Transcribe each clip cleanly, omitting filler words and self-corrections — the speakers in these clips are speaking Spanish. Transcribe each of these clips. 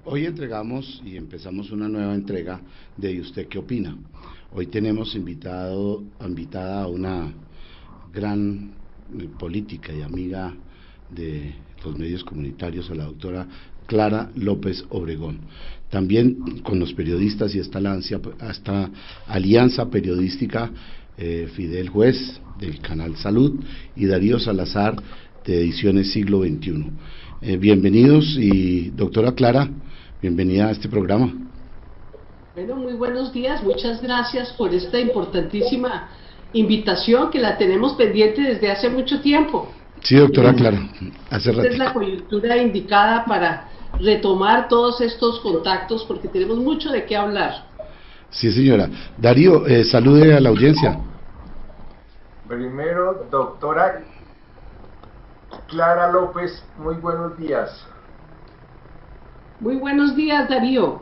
Hoy entregamos y empezamos una nueva entrega de ¿Y usted qué opina? Hoy tenemos invitada a una gran política y amiga de los medios comunitarios, a la doctora Clara López Obregón. También con los periodistas y esta alianza periodística, Fidel Juez del Canal Salud y Darío Salazar de Ediciones Siglo XXI. Bienvenidos y doctora Clara, bienvenida a este programa. Bueno, muy buenos días, muchas gracias por esta importantísima invitación que la tenemos pendiente desde hace mucho tiempo. Sí, doctora Clara, hace rato. Esta es la coyuntura indicada para retomar todos estos contactos porque tenemos mucho de qué hablar. Sí, señora. Darío, salude a la audiencia. Primero, doctora Clara López, muy buenos días. Muy buenos días, Darío.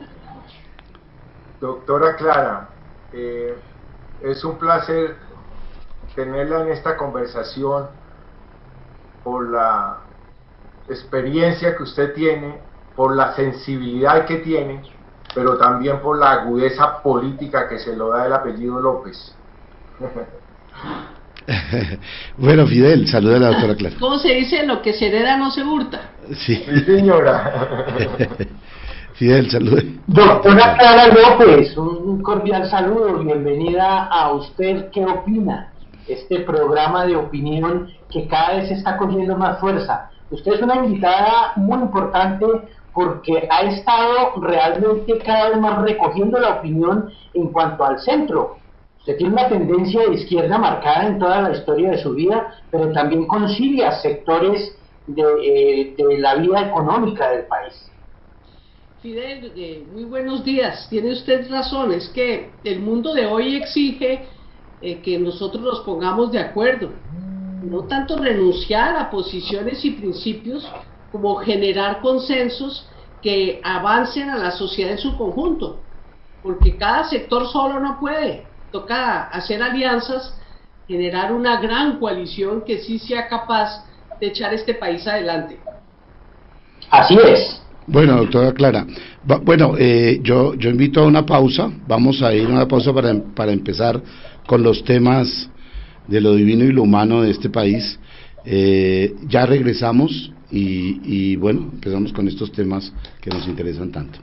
Doctora Clara, es un placer tenerla en esta conversación por la experiencia que usted tiene, por la sensibilidad que tiene, pero también por la agudeza política que se lo da el apellido López. Bueno, Fidel, saluda a la doctora Clara. ¿Cómo se dice? Lo que se hereda no se hurta. Sí. Sí, señora. Fidel, salude. Doctora Clara López, un cordial saludo, bienvenida a ¿Usted qué opina? Este programa de opinión que cada vez está cogiendo más fuerza. Usted es una invitada muy importante porque ha estado realmente cada vez más recogiendo la opinión en cuanto al centro. Usted tiene una tendencia de izquierda marcada en toda la historia de su vida, pero también concilia sectores de la vida económica del país. Fidel, muy buenos días. Tiene usted razón, es que el mundo de hoy exige que nosotros nos pongamos de acuerdo. No tanto renunciar a posiciones y principios, como generar consensos que avancen a la sociedad en su conjunto. Porque cada sector solo no puede. Toca hacer alianzas, generar una gran coalición que sí sea capaz de echar este país adelante. Así es. Bueno, doctora Clara, yo invito a una pausa, vamos a ir a una pausa para empezar con los temas de lo divino y lo humano de este país. Ya regresamos y bueno, empezamos con estos temas que nos interesan tanto.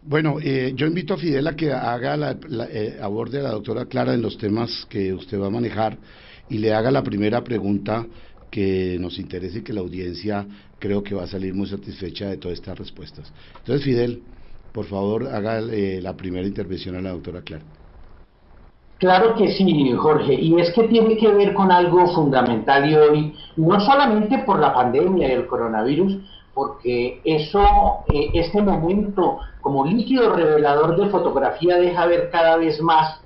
Bueno, yo invito a Fidel a que haga aborde a la doctora Clara en los temas que usted va a manejar y le haga la primera pregunta que nos interese y que la audiencia creo que va a salir muy satisfecha de todas estas respuestas. Entonces, Fidel, por favor, haga la primera intervención a la doctora Clara. Claro que sí, Jorge, y es que tiene que ver con algo fundamental y hoy, no solamente por la pandemia y el coronavirus, porque este momento como líquido revelador de fotografía deja ver cada vez más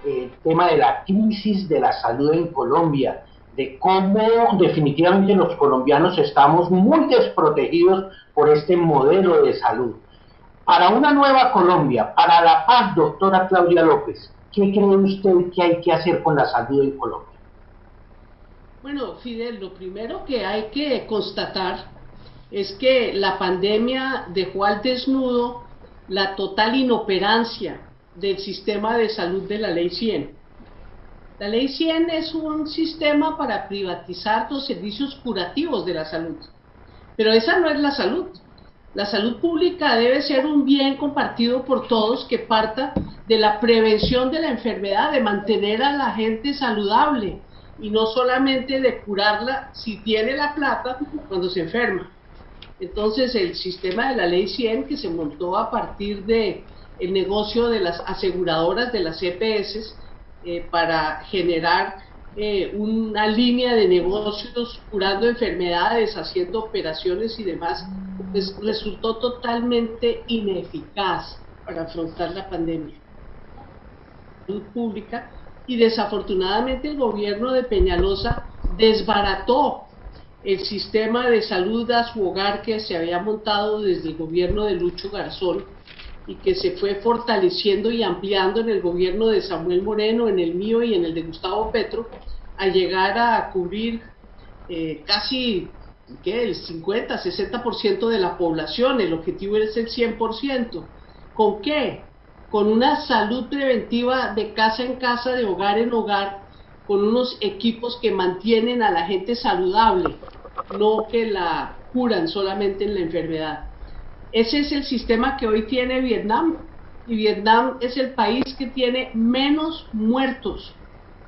el tema de la crisis de la salud en Colombia, de cómo definitivamente los colombianos estamos muy desprotegidos por este modelo de salud. Para una nueva Colombia, para la paz, doctora Claudia López, ¿qué cree usted que hay que hacer con la salud en Colombia? Bueno, Fidel, lo primero que hay que constatar es que la pandemia dejó al desnudo la total inoperancia del sistema de salud de la Ley 100. La Ley 100 es un sistema para privatizar los servicios curativos de la salud, pero esa no es la salud. La salud pública debe ser un bien compartido por todos que parta de la prevención de la enfermedad, de mantener a la gente saludable y no solamente de curarla si tiene la plata cuando se enferma. Entonces el sistema de la Ley 100, que se montó a partir de el negocio de las aseguradoras de las EPS para generar una línea de negocios curando enfermedades, haciendo operaciones y demás, pues resultó totalmente ineficaz para afrontar la pandemia. Salud pública, y desafortunadamente el gobierno de Peñalosa desbarató el sistema de salud a su hogar que se había montado desde el gobierno de Lucho Garzón y que se fue fortaleciendo y ampliando en el gobierno de Samuel Moreno, en el mío y en el de Gustavo Petro, a llegar a cubrir casi el 50-60% de la población. El objetivo es el 100%. ¿Con qué? Con una salud preventiva de casa en casa, de hogar en hogar, con unos equipos que mantienen a la gente saludable, no que la curan solamente en la enfermedad. Ese es el sistema que hoy tiene Vietnam, y Vietnam es el país que tiene menos muertos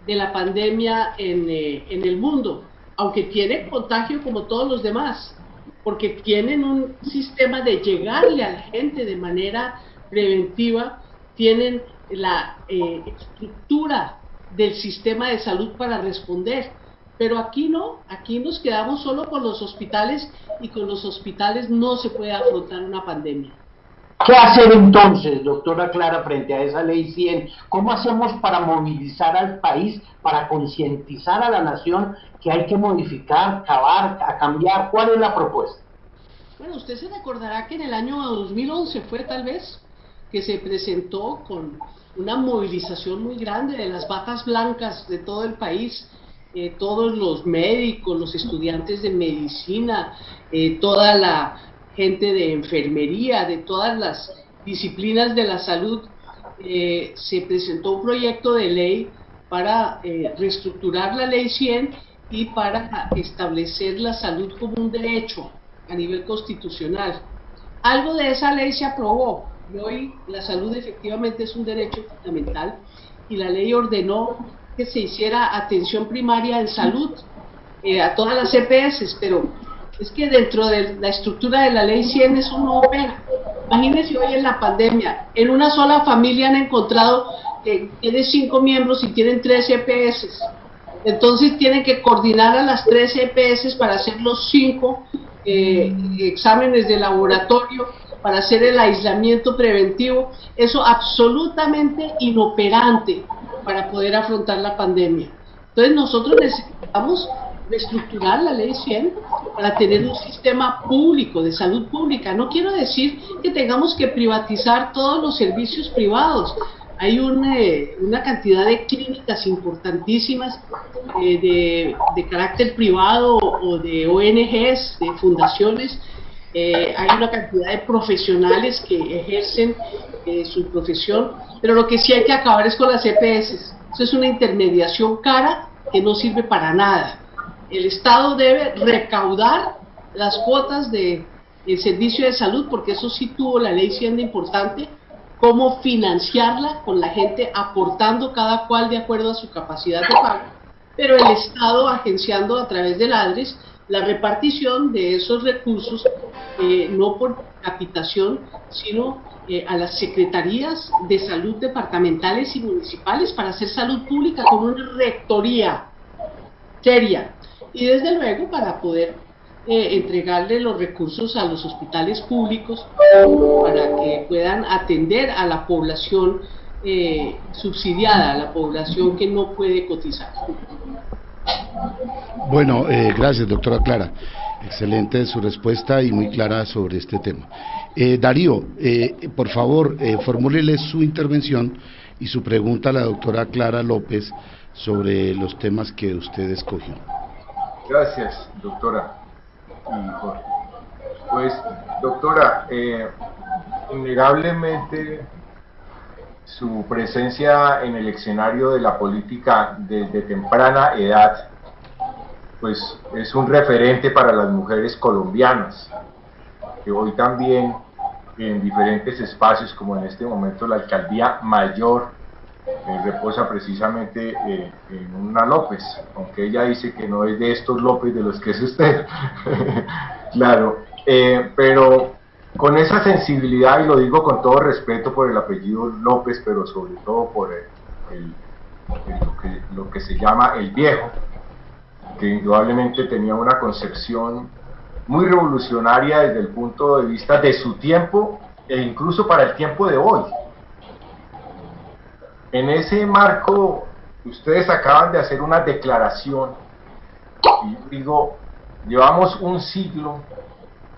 de la pandemia en el mundo, aunque tiene contagio como todos los demás, porque tienen un sistema de llegarle a la gente de manera preventiva, tienen la estructura del sistema de salud para responder. Pero aquí no, aquí nos quedamos solo con los hospitales, y con los hospitales no se puede afrontar una pandemia. ¿Qué hacer entonces, doctora Clara, frente a esa ley 100? ¿Cómo hacemos para movilizar al país, para concientizar a la nación que hay que modificar, cambiar? ¿Cuál es la propuesta? Bueno, usted se recordará que en el año 2011 fue tal vez que se presentó con una movilización muy grande de las batas blancas de todo el país, todos los médicos, los estudiantes de medicina, toda la gente de enfermería, de todas las disciplinas de la salud. Se presentó un proyecto de ley para reestructurar la ley 100 y para establecer la salud como un derecho a nivel constitucional. Algo de esa ley se aprobó, y hoy la salud efectivamente es un derecho fundamental, y la ley ordenó que se hiciera atención primaria en salud a todas las EPS, pero es que dentro de la estructura de la ley 100 eso no opera. Imagínense hoy en la pandemia, en una sola familia han encontrado que tiene 5 miembros y tienen 3 EPS, entonces tienen que coordinar a las 3 EPS para hacer los 5 exámenes de laboratorio, para hacer el aislamiento preventivo. Eso absolutamente inoperante para poder afrontar la pandemia. Entonces nosotros necesitamos reestructurar la ley 100 para tener un sistema público de salud pública. No quiero decir que tengamos que privatizar todos los servicios privados. Hay una cantidad de clínicas importantísimas de carácter privado o de ONGs, de fundaciones. Hay una cantidad de profesionales que ejercen su profesión, pero lo que sí hay que acabar es con las EPS. Eso es una intermediación cara que no sirve para nada. El Estado debe recaudar las cuotas del servicio de salud, porque eso sí tuvo la ley 100 de importante, cómo financiarla con la gente aportando cada cual de acuerdo a su capacidad de pago, pero el Estado agenciando a través del ADRES la repartición de esos recursos, no por capitación, sino a las secretarías de salud departamentales y municipales, para hacer salud pública con una rectoría seria, y desde luego para poder entregarle los recursos a los hospitales públicos para que puedan atender a la población subsidiada, a la población que no puede cotizar. Bueno, gracias, doctora Clara. Excelente su respuesta y muy clara sobre este tema. Darío, por favor, formúlele su intervención y su pregunta a la doctora Clara López sobre los temas que usted escogió. Gracias, doctora. Pues, doctora, innegablemente su presencia en el escenario de la política desde temprana edad, pues es un referente para las mujeres colombianas, que hoy también en diferentes espacios, como en este momento la alcaldía mayor, reposa precisamente en una López, aunque ella dice que no es de estos López de los que es usted. Claro, pero con esa sensibilidad, y lo digo con todo respeto por el apellido López, pero sobre todo por lo que se llama el viejo, que indudablemente tenía una concepción muy revolucionaria desde el punto de vista de su tiempo e incluso para el tiempo de hoy. En ese marco, ustedes acaban de hacer una declaración, y digo, llevamos un siglo.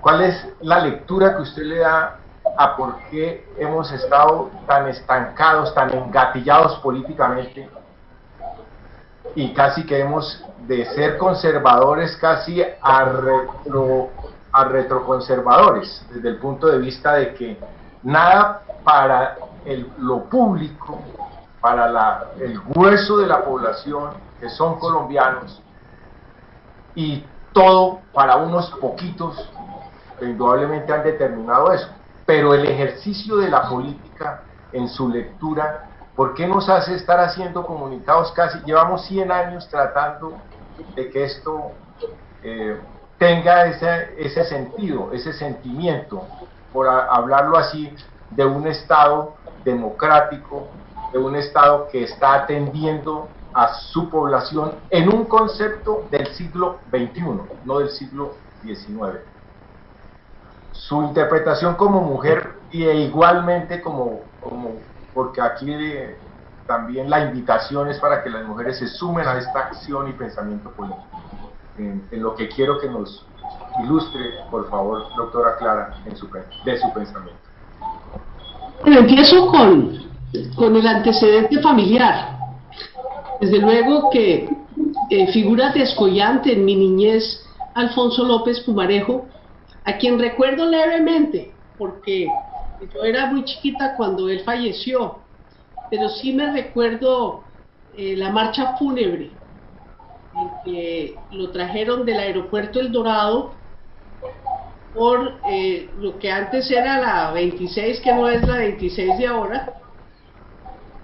¿Cuál es la lectura que usted le da a por qué hemos estado tan estancados, tan engatillados políticamente y casi que hemos de ser conservadores casi a retroconservadores, desde el punto de vista de que nada para lo público, para el grueso de la población que son colombianos, y todo para unos poquitos que indudablemente han determinado eso? Pero el ejercicio de la política en su lectura, ¿por qué nos hace estar haciendo comunicados casi? Llevamos 100 años tratando de que esto tenga ese sentido, ese sentimiento, por hablarlo así, de un Estado democrático, de un Estado que está atendiendo a su población en un concepto del siglo XXI, no del siglo XIX. Su interpretación como mujer, y igualmente porque aquí también la invitación es para que las mujeres se sumen a esta acción y pensamiento político. En lo que quiero que nos ilustre, por favor, doctora Clara, de su pensamiento. Bueno, empiezo con el antecedente familiar. Desde luego que figura descollante en mi niñez Alfonso López Pumarejo, a quien recuerdo levemente, porque yo era muy chiquita cuando él falleció, pero sí me recuerdo la marcha fúnebre, en que lo trajeron del aeropuerto El Dorado por lo que antes era la 26, que no es la 26 de ahora,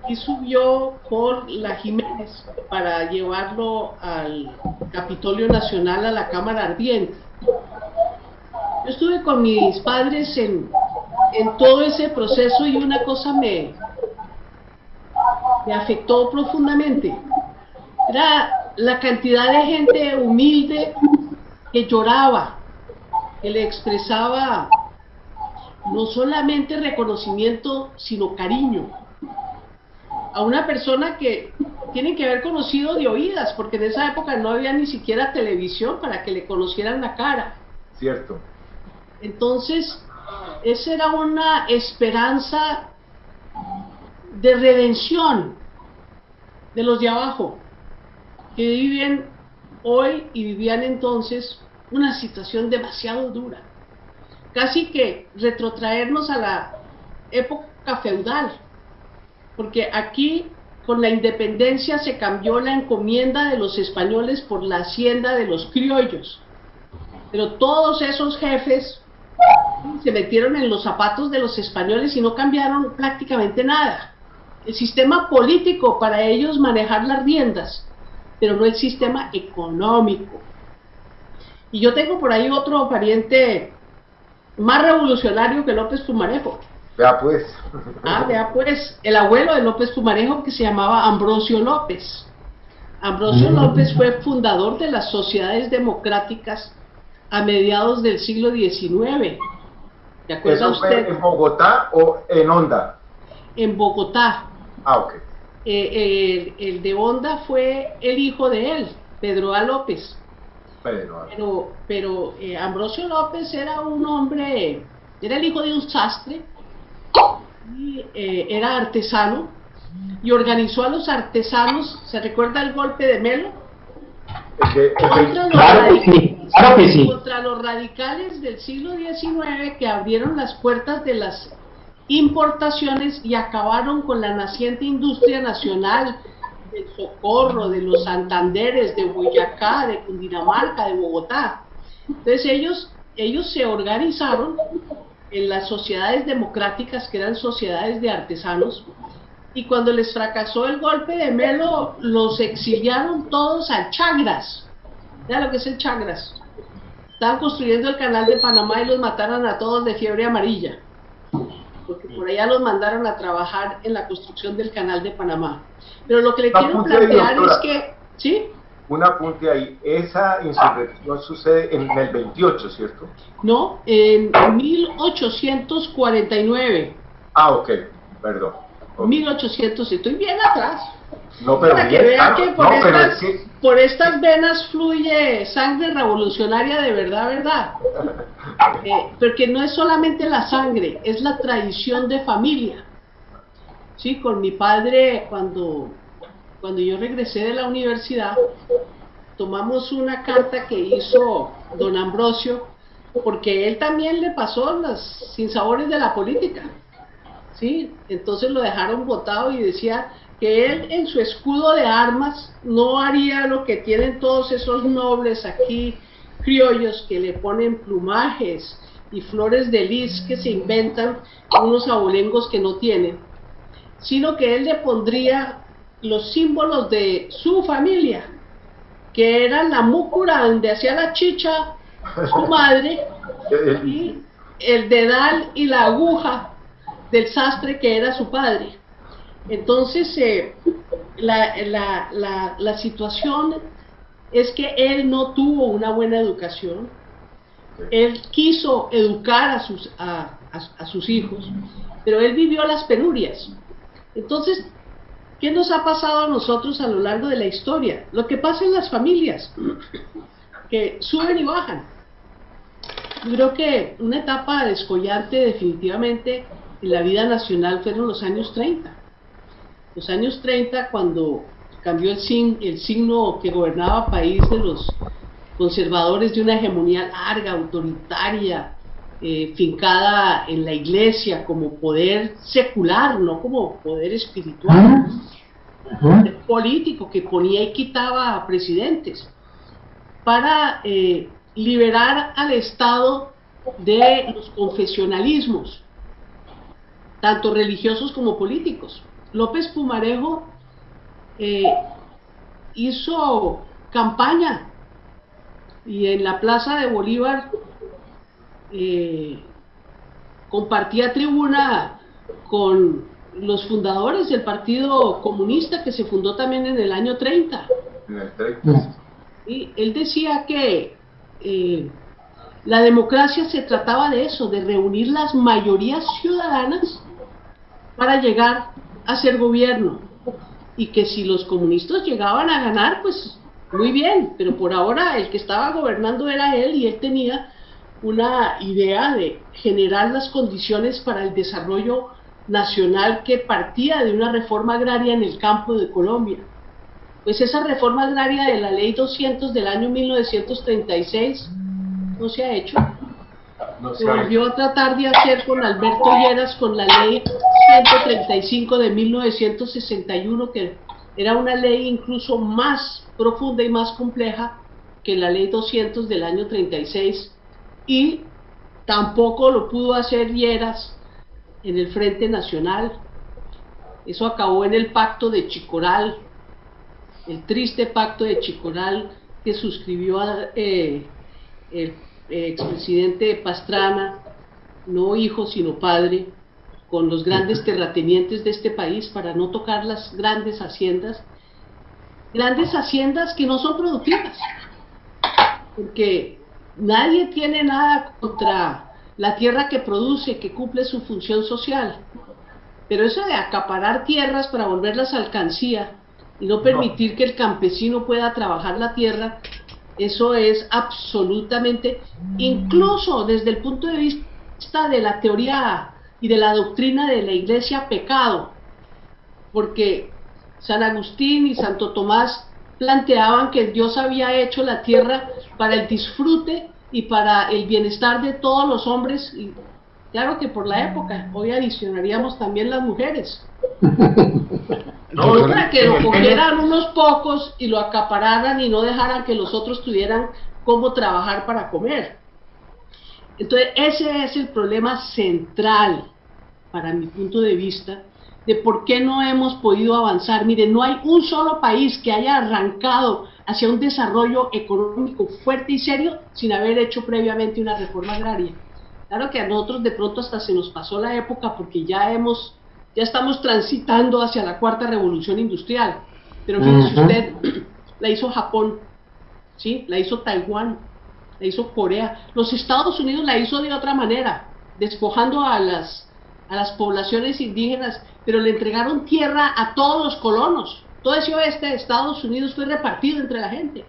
y subió por la Jiménez para llevarlo al Capitolio Nacional, a la Cámara Ardiente. Yo estuve con mis padres en todo ese proceso, y una cosa me afectó profundamente. Era la cantidad de gente humilde que lloraba, que le expresaba no solamente reconocimiento, sino cariño a una persona que tienen que haber conocido de oídas, porque en esa época no había ni siquiera televisión para que le conocieran la cara. Cierto. Entonces, esa era una esperanza de redención de los de abajo, que viven hoy y vivían entonces una situación demasiado dura. Casi que retrotraernos a la época feudal, porque aquí con la independencia se cambió la encomienda de los españoles por la hacienda de los criollos. Pero todos esos jefes se metieron en los zapatos de los españoles y no cambiaron prácticamente nada. El sistema político para ellos manejar las riendas, pero no el sistema económico. Y yo tengo por ahí otro pariente más revolucionario que López Pumarejo. Vea pues. Vea pues, el abuelo de López Pumarejo, que se llamaba Ambrosio López. Ambrosio López fue fundador de las sociedades democráticas a mediados del siglo XIX. ¿Se acuerda ¿Eso usted? fue en Bogotá o en Honda? En Bogotá. Ah, ok. El de Honda fue el hijo de él, Pedro A. López. Pero Ambrosio López era un hombre, era el hijo de un sastre, y era artesano, y organizó a los artesanos. ¿Se recuerda el golpe de Melo? Claro que sí. Contra los radicales del siglo XIX, que abrieron las puertas de las importaciones y acabaron con la naciente industria nacional del Socorro, de los Santanderes, de Boyacá, de Cundinamarca, de Bogotá. Entonces ellos se organizaron en las sociedades democráticas, que eran sociedades de artesanos, y cuando les fracasó el golpe de Melo, los exiliaron todos a Chagras. ¿Ya lo que es el Chagras? Estaban construyendo el canal de Panamá y los mataron a todos de fiebre amarilla, porque por allá los mandaron a trabajar en la construcción del canal de Panamá. Pero lo que le quiero plantear es que, ¿sí? Un apunte ahí, esa insurrección sucede en el 28, ¿cierto? No, en 1849. Ah, ok, perdón. Okay. 1800, estoy bien atrás. No, pero para que bien, vean claro. que por, No, pero estas, es que... por estas venas fluye sangre revolucionaria de verdad, verdad. Porque no es solamente la sangre, es la tradición de familia. Sí, con mi padre, cuando yo regresé de la universidad, tomamos una carta que hizo don Ambrosio, porque él también le pasó los sinsabores de la política, ¿sí? Entonces lo dejaron botado y decía que él en su escudo de armas no haría lo que tienen todos esos nobles aquí, criollos, que le ponen plumajes y flores de lis que se inventan unos abolengos que no tienen, sino que él le pondría los símbolos de su familia, que eran la múcura donde hacía la chicha su madre, y el dedal y la aguja del sastre que era su padre. Entonces, la situación es que él no tuvo una buena educación. Él quiso educar a sus hijos, pero él vivió las penurias. Entonces, ¿qué nos ha pasado a nosotros a lo largo de la historia? Lo que pasa en las familias, que suben y bajan. Yo creo que una etapa descollante definitivamente en la vida nacional fueron los años 30. Los años 30, cuando cambió el signo que gobernaba país de los conservadores de una hegemonía larga, autoritaria, fincada en la iglesia como poder secular, no como poder espiritual, político que ponía y quitaba a presidentes, para liberar al Estado de los confesionalismos, tanto religiosos como políticos. López Pumarejo hizo campaña y en la Plaza de Bolívar compartía tribuna con los fundadores del Partido Comunista, que se fundó también en el año 30. En el 30. Y él decía que la democracia se trataba de eso, de reunir las mayorías ciudadanas para llegar a ser gobierno, y que si los comunistas llegaban a ganar, pues muy bien, pero por ahora el que estaba gobernando era él, y él tenía una idea de generar las condiciones para el desarrollo nacional que partía de una reforma agraria en el campo de Colombia. Pues esa reforma agraria de la ley 200 del año 1936 no se ha hecho. Se volvió a tratar de hacer con Alberto Lleras con la ley 135 de 1961, que era una ley incluso más profunda y más compleja que la ley 200 del año 36, y tampoco lo pudo hacer Lleras en el Frente Nacional. Eso acabó en el pacto de Chicoral, el triste pacto de Chicoral que suscribió el expresidente Pastrana, no hijo sino padre, con los grandes terratenientes de este país para no tocar las grandes haciendas que no son productivas, porque nadie tiene nada contra la tierra que produce, que cumple su función social, pero eso de acaparar tierras para volverlas alcancía y no permitir que el campesino pueda trabajar la tierra, eso es absolutamente, incluso desde el punto de vista de la teoría y de la doctrina de la Iglesia, pecado, porque San Agustín y Santo Tomás planteaban que Dios había hecho la tierra para el disfrute y para el bienestar de todos los hombres, y claro que por la época, hoy adicionaríamos también las mujeres. No, para que lo cogieran unos pocos y lo acapararan y no dejaran que los otros tuvieran cómo trabajar para comer. Entonces ese es el problema central, para mi punto de vista, de por qué no hemos podido avanzar. Miren, no hay un solo país que haya arrancado hacia un desarrollo económico fuerte y serio sin haber hecho previamente una reforma agraria. Claro que a nosotros de pronto hasta se nos pasó la época, porque ya estamos transitando hacia la cuarta revolución industrial, pero fíjese usted, la hizo Japón, ¿sí? La hizo Taiwán, la hizo Corea, los Estados Unidos la hizo de otra manera, despojando a las poblaciones indígenas, pero le entregaron tierra a todos los colonos, todo ese oeste de Estados Unidos fue repartido entre la gente.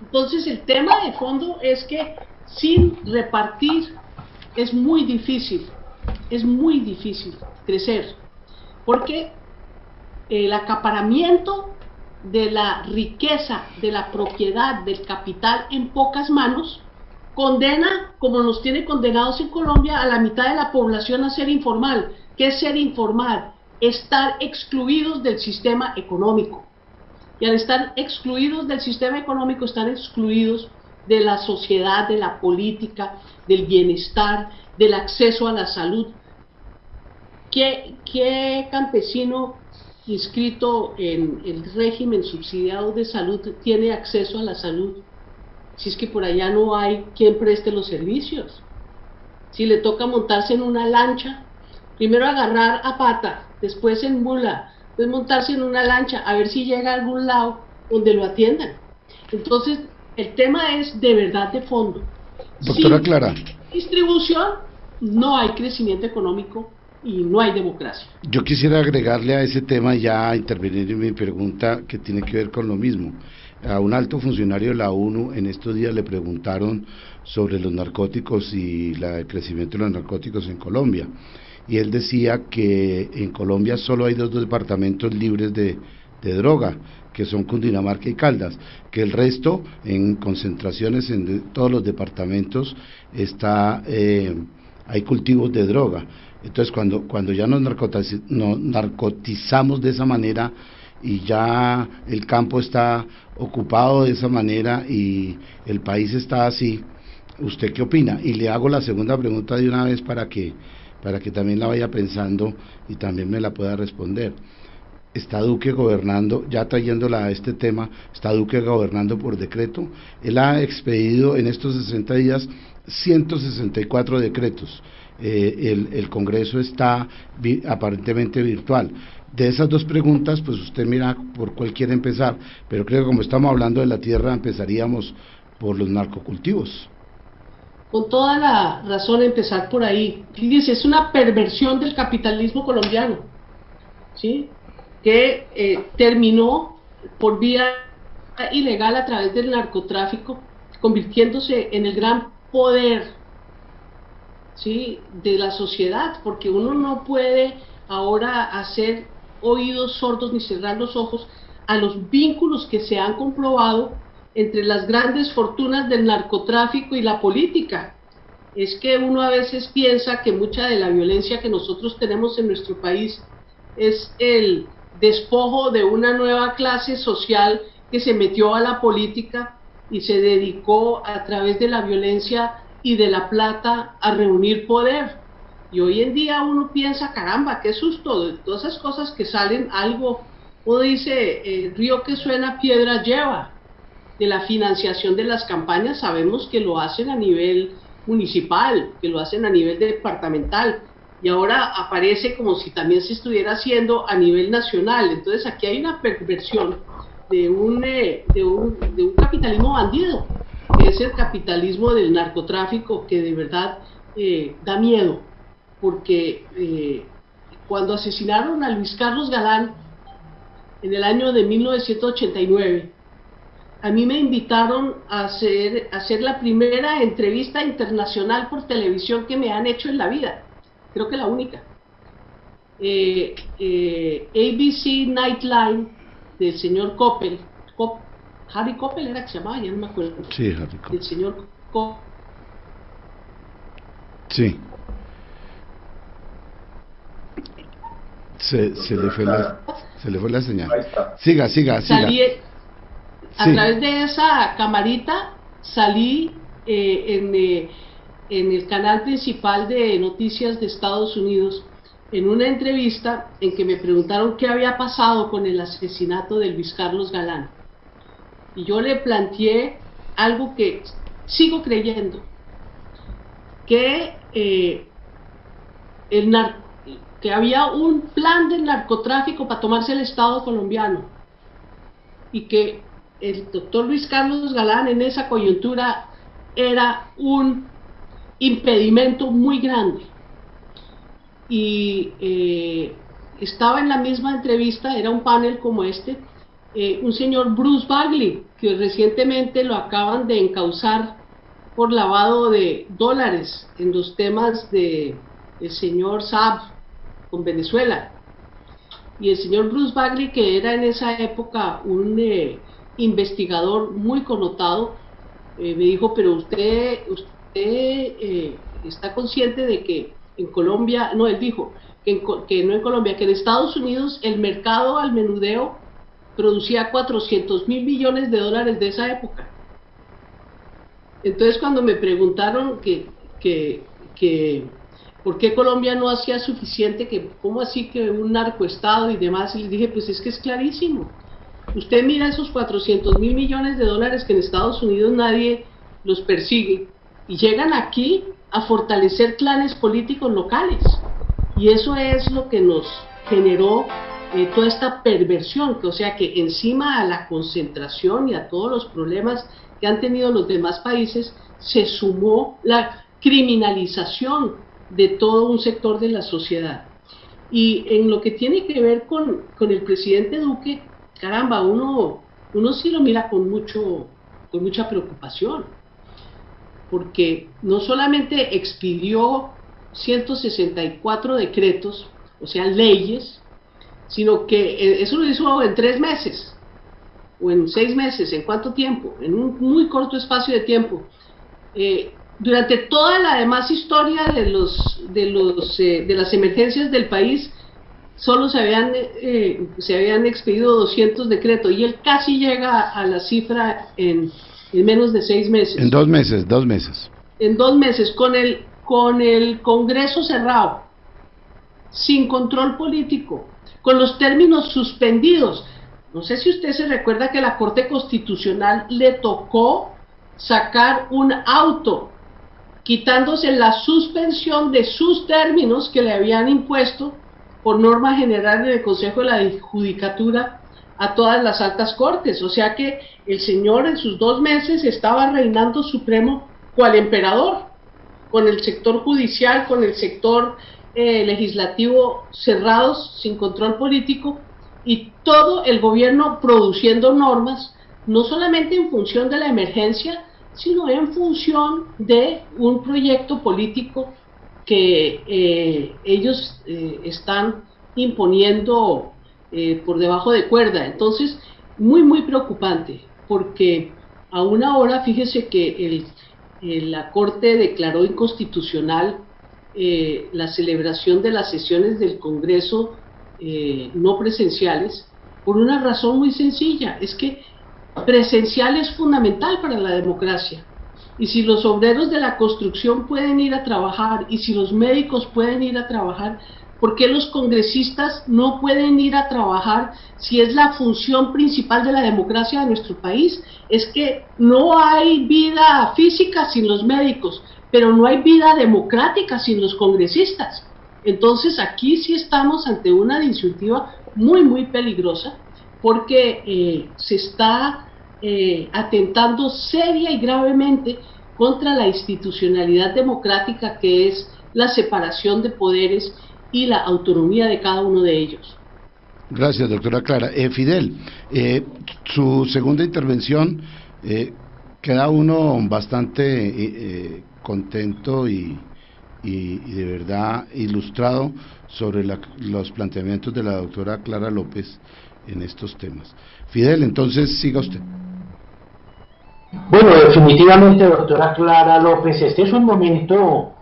Entonces el tema de fondo es que sin repartir es muy difícil crecer, porque el acaparamiento de la riqueza, de la propiedad, del capital en pocas manos, condena, como nos tiene condenados en Colombia, a la mitad de la población a ser informal. ¿Qué es ser informal? Estar excluidos del sistema económico. Y al estar excluidos del sistema económico, están excluidos de la sociedad, de la política, del bienestar, del acceso a la salud. ¿Qué campesino inscrito en el régimen subsidiado de salud tiene acceso a la salud? Si es que por allá no hay quien preste los servicios. Si le toca montarse en una lancha, primero agarrar a pata, después en mula, después montarse en una lancha, a ver si llega a algún lado donde lo atiendan. Entonces, el tema es de verdad de fondo. Doctora Sin Clara, distribución, no hay crecimiento económico y no hay democracia. yo quisiera agregarle a ese tema, ya intervenir en mi pregunta que tiene que ver con lo mismo. A un alto funcionario de la ONU en estos días le preguntaron sobre los narcóticos y el crecimiento de los narcóticos en Colombia, y él decía que en Colombia solo hay 2 departamentos libres de droga, que son Cundinamarca y Caldas, que el resto, en concentraciones en todos los departamentos, hay cultivos de droga. Entonces cuando ya nos narcotizamos de esa manera, y ya el campo está ocupado de esa manera y el país está así, ¿usted qué opina? Y le hago la segunda pregunta de una vez para que también la vaya pensando y también me la pueda responder. ¿Está Duque gobernando, ya trayéndola a este tema, está Duque gobernando por decreto? Él ha expedido en estos 60 días 164 decretos. El Congreso está aparentemente virtual. De esas 2 preguntas, pues usted mira por cuál quiere empezar, pero creo que como estamos hablando de la tierra, empezaríamos por los narcocultivos. Con toda la razón empezar por ahí. Fíjese, es una perversión del capitalismo colombiano, ¿sí? Que terminó por vía ilegal a través del narcotráfico, convirtiéndose en el gran poder, ¿sí?, de la sociedad, porque uno no puede ahora hacer oídos sordos ni cerrar los ojos a los vínculos que se han comprobado entre las grandes fortunas del narcotráfico y la política. Es que uno a veces piensa que mucha de la violencia que nosotros tenemos en nuestro país es el despojo de una nueva clase social que se metió a la política y se dedicó a través de la violencia y de la plata a reunir poder. Y hoy en día uno piensa, caramba, qué susto, de todas esas cosas que salen algo, uno dice, el río que suena piedra lleva. De la financiación de las campañas sabemos que lo hacen a nivel municipal, que lo hacen a nivel departamental, y ahora aparece como si también se estuviera haciendo a nivel nacional. Entonces aquí hay una perversión de un capitalismo bandido, que es el capitalismo del narcotráfico, que de verdad da miedo, porque cuando asesinaron a Luis Carlos Galán en el año de 1989, a mí me invitaron a hacer la primera entrevista internacional por televisión que me han hecho en la vida, creo que la única. ABC Nightline del señor Coppel, Harry Coppel era que se llamaba, ya no me acuerdo. Sí, Harry Coppel. El señor Coppel. Sí. Se le fue la señal. Siga. Salí, a través de esa camarita, salí en el canal principal de noticias de Estados Unidos, en una entrevista en que me preguntaron qué había pasado con el asesinato de Luis Carlos Galán. Y yo le planteé algo que sigo creyendo, que que había un plan del narcotráfico para tomarse el Estado colombiano, y que el doctor Luis Carlos Galán en esa coyuntura era un impedimento muy grande. Y estaba en la misma entrevista, era un panel como este, un señor Bruce Bagley, que recientemente lo acaban de encausar por lavado de dólares en los temas de el señor Saab con Venezuela. Y el señor Bruce Bagley, que era en esa época un investigador muy connotado, me dijo, pero usted está consciente de que en Colombia, no, él dijo, que no en Colombia, que en Estados Unidos el mercado al menudeo producía 400.000 millones de dólares de esa época. Entonces cuando me preguntaron por qué Colombia no hacía suficiente, que cómo así que un narcoestado y demás, y les dije, pues es que es clarísimo. Usted mira esos 400.000 millones de dólares que en Estados Unidos nadie los persigue, y llegan aquí a fortalecer clanes políticos locales. Y eso es lo que nos generó toda esta perversión, que, o sea que encima a la concentración y a todos los problemas que han tenido los demás países, se sumó la criminalización de todo un sector de la sociedad. Y en lo que tiene que ver con el presidente Duque, caramba, uno sí lo mira con mucha preocupación, porque no solamente expidió 164 decretos, o sea, leyes, sino que eso lo hizo en 3 meses, o en 6 meses, ¿en cuánto tiempo? En un muy corto espacio de tiempo. Durante toda la demás historia de las emergencias del país, solo se habían expedido 200 decretos, y él casi llega a la cifra en menos de 6 meses. En 2 meses, 2 meses. En 2 meses, con el Congreso cerrado, sin control político, con los términos suspendidos. No sé si usted se recuerda que la Corte Constitucional le tocó sacar un auto quitándose la suspensión de sus términos que le habían impuesto por norma general del Consejo de la Judicatura a todas las altas cortes. O sea que el señor en sus 2 meses estaba reinando supremo cual emperador, con el sector judicial, con el sector legislativo cerrados, sin control político, y todo el gobierno produciendo normas, no solamente en función de la emergencia, sino en función de un proyecto político que ellos están imponiendo por debajo de cuerda. Entonces, muy preocupante, porque a una hora, fíjese que la Corte declaró inconstitucional la celebración de las sesiones del Congreso no presenciales, por una razón muy sencilla: es que presencial es fundamental para la democracia, y si los obreros de la construcción pueden ir a trabajar, y si los médicos pueden ir a trabajar, ¿por qué los congresistas no pueden ir a trabajar si es la función principal de la democracia de nuestro país? Es que no hay vida física sin los médicos, pero no hay vida democrática sin los congresistas. Entonces aquí sí estamos ante una disyuntiva muy peligrosa, porque se está atentando seria y gravemente contra la institucionalidad democrática, que es la separación de poderes y la autonomía de cada uno de ellos. Gracias, doctora Clara. Fidel, su segunda intervención, queda uno bastante contento y de verdad ilustrado sobre los planteamientos de la doctora Clara López en estos temas. Fidel, entonces siga usted. Bueno, definitivamente, doctora Clara López, este es un momento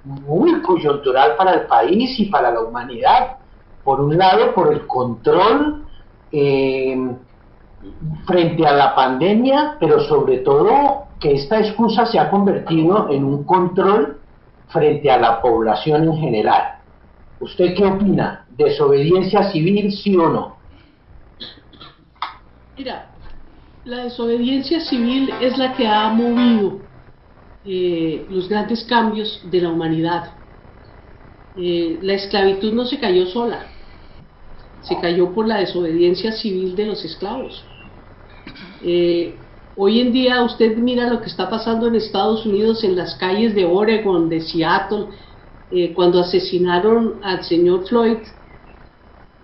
muy coyuntural para el país y para la humanidad. Por un lado, por el control frente a la pandemia, pero sobre todo que esta excusa se ha convertido en un control frente a la población en general. ¿Usted qué opina? ¿Desobediencia civil, sí o no? Mira, la desobediencia civil es la que ha movido los grandes cambios de la humanidad. La esclavitud no se cayó sola, se cayó por la desobediencia civil de los esclavos. Hoy en día usted mira lo que está pasando en Estados Unidos, en las calles de Oregon, de Seattle, cuando asesinaron al señor Floyd.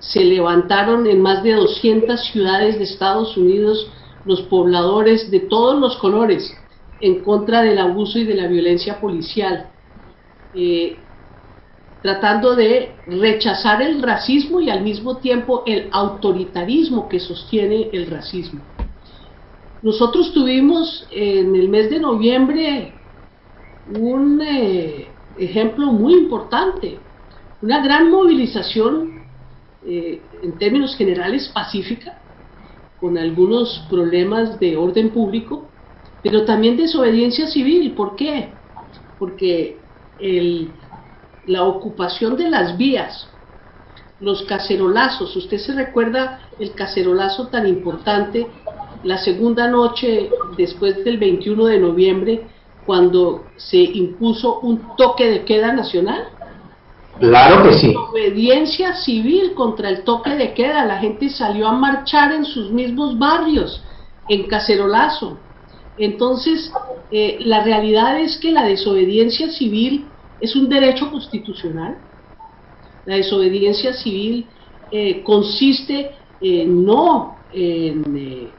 se levantaron en más de 200 ciudades de Estados Unidos los pobladores de todos los colores en contra del abuso y de la violencia policial, tratando de rechazar el racismo y al mismo tiempo el autoritarismo que sostiene el racismo. Nosotros tuvimos en el mes de noviembre un ejemplo muy importante, una gran movilización en términos generales pacífica, con algunos problemas de orden público, pero también desobediencia civil. ¿Por qué? Porque la ocupación de las vías, los cacerolazos, usted se recuerda el cacerolazo tan importante la segunda noche después del 21 de noviembre, cuando se impuso un toque de queda nacional. Claro que sí. Obediencia civil contra el toque de queda, la gente salió a marchar en sus mismos barrios, en cacerolazo. Entonces, la realidad es que la desobediencia civil es un derecho constitucional. La desobediencia civil consiste no en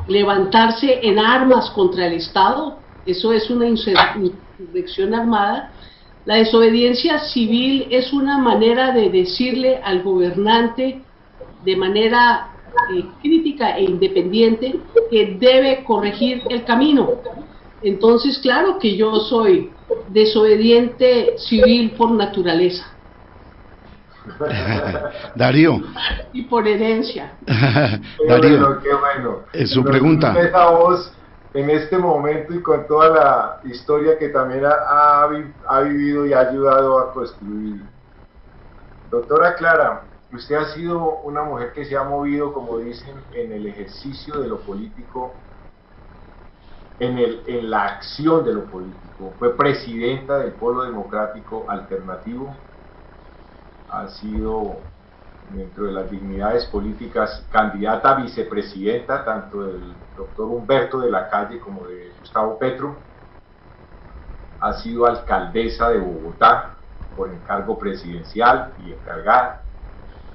levantarse en armas contra el Estado, eso es una insurrección armada. La desobediencia civil es una manera de decirle al gobernante de manera crítica e independiente que debe corregir el camino. Entonces, claro que yo soy desobediente civil por naturaleza. Darío. Y por herencia. Darío, qué bueno. Su pregunta. Esa voz en este momento y con toda la historia que también ha vivido y ha ayudado a construir. Doctora Clara, usted ha sido una mujer que se ha movido, como dicen, en el ejercicio de lo político, en la acción de lo político. Fue presidenta del Polo Democrático Alternativo, ha sido, dentro de las dignidades políticas, candidata a vicepresidenta, tanto del doctor Humberto de la Calle como de Gustavo Petro. Ha sido alcaldesa de Bogotá por encargo presidencial y encargada.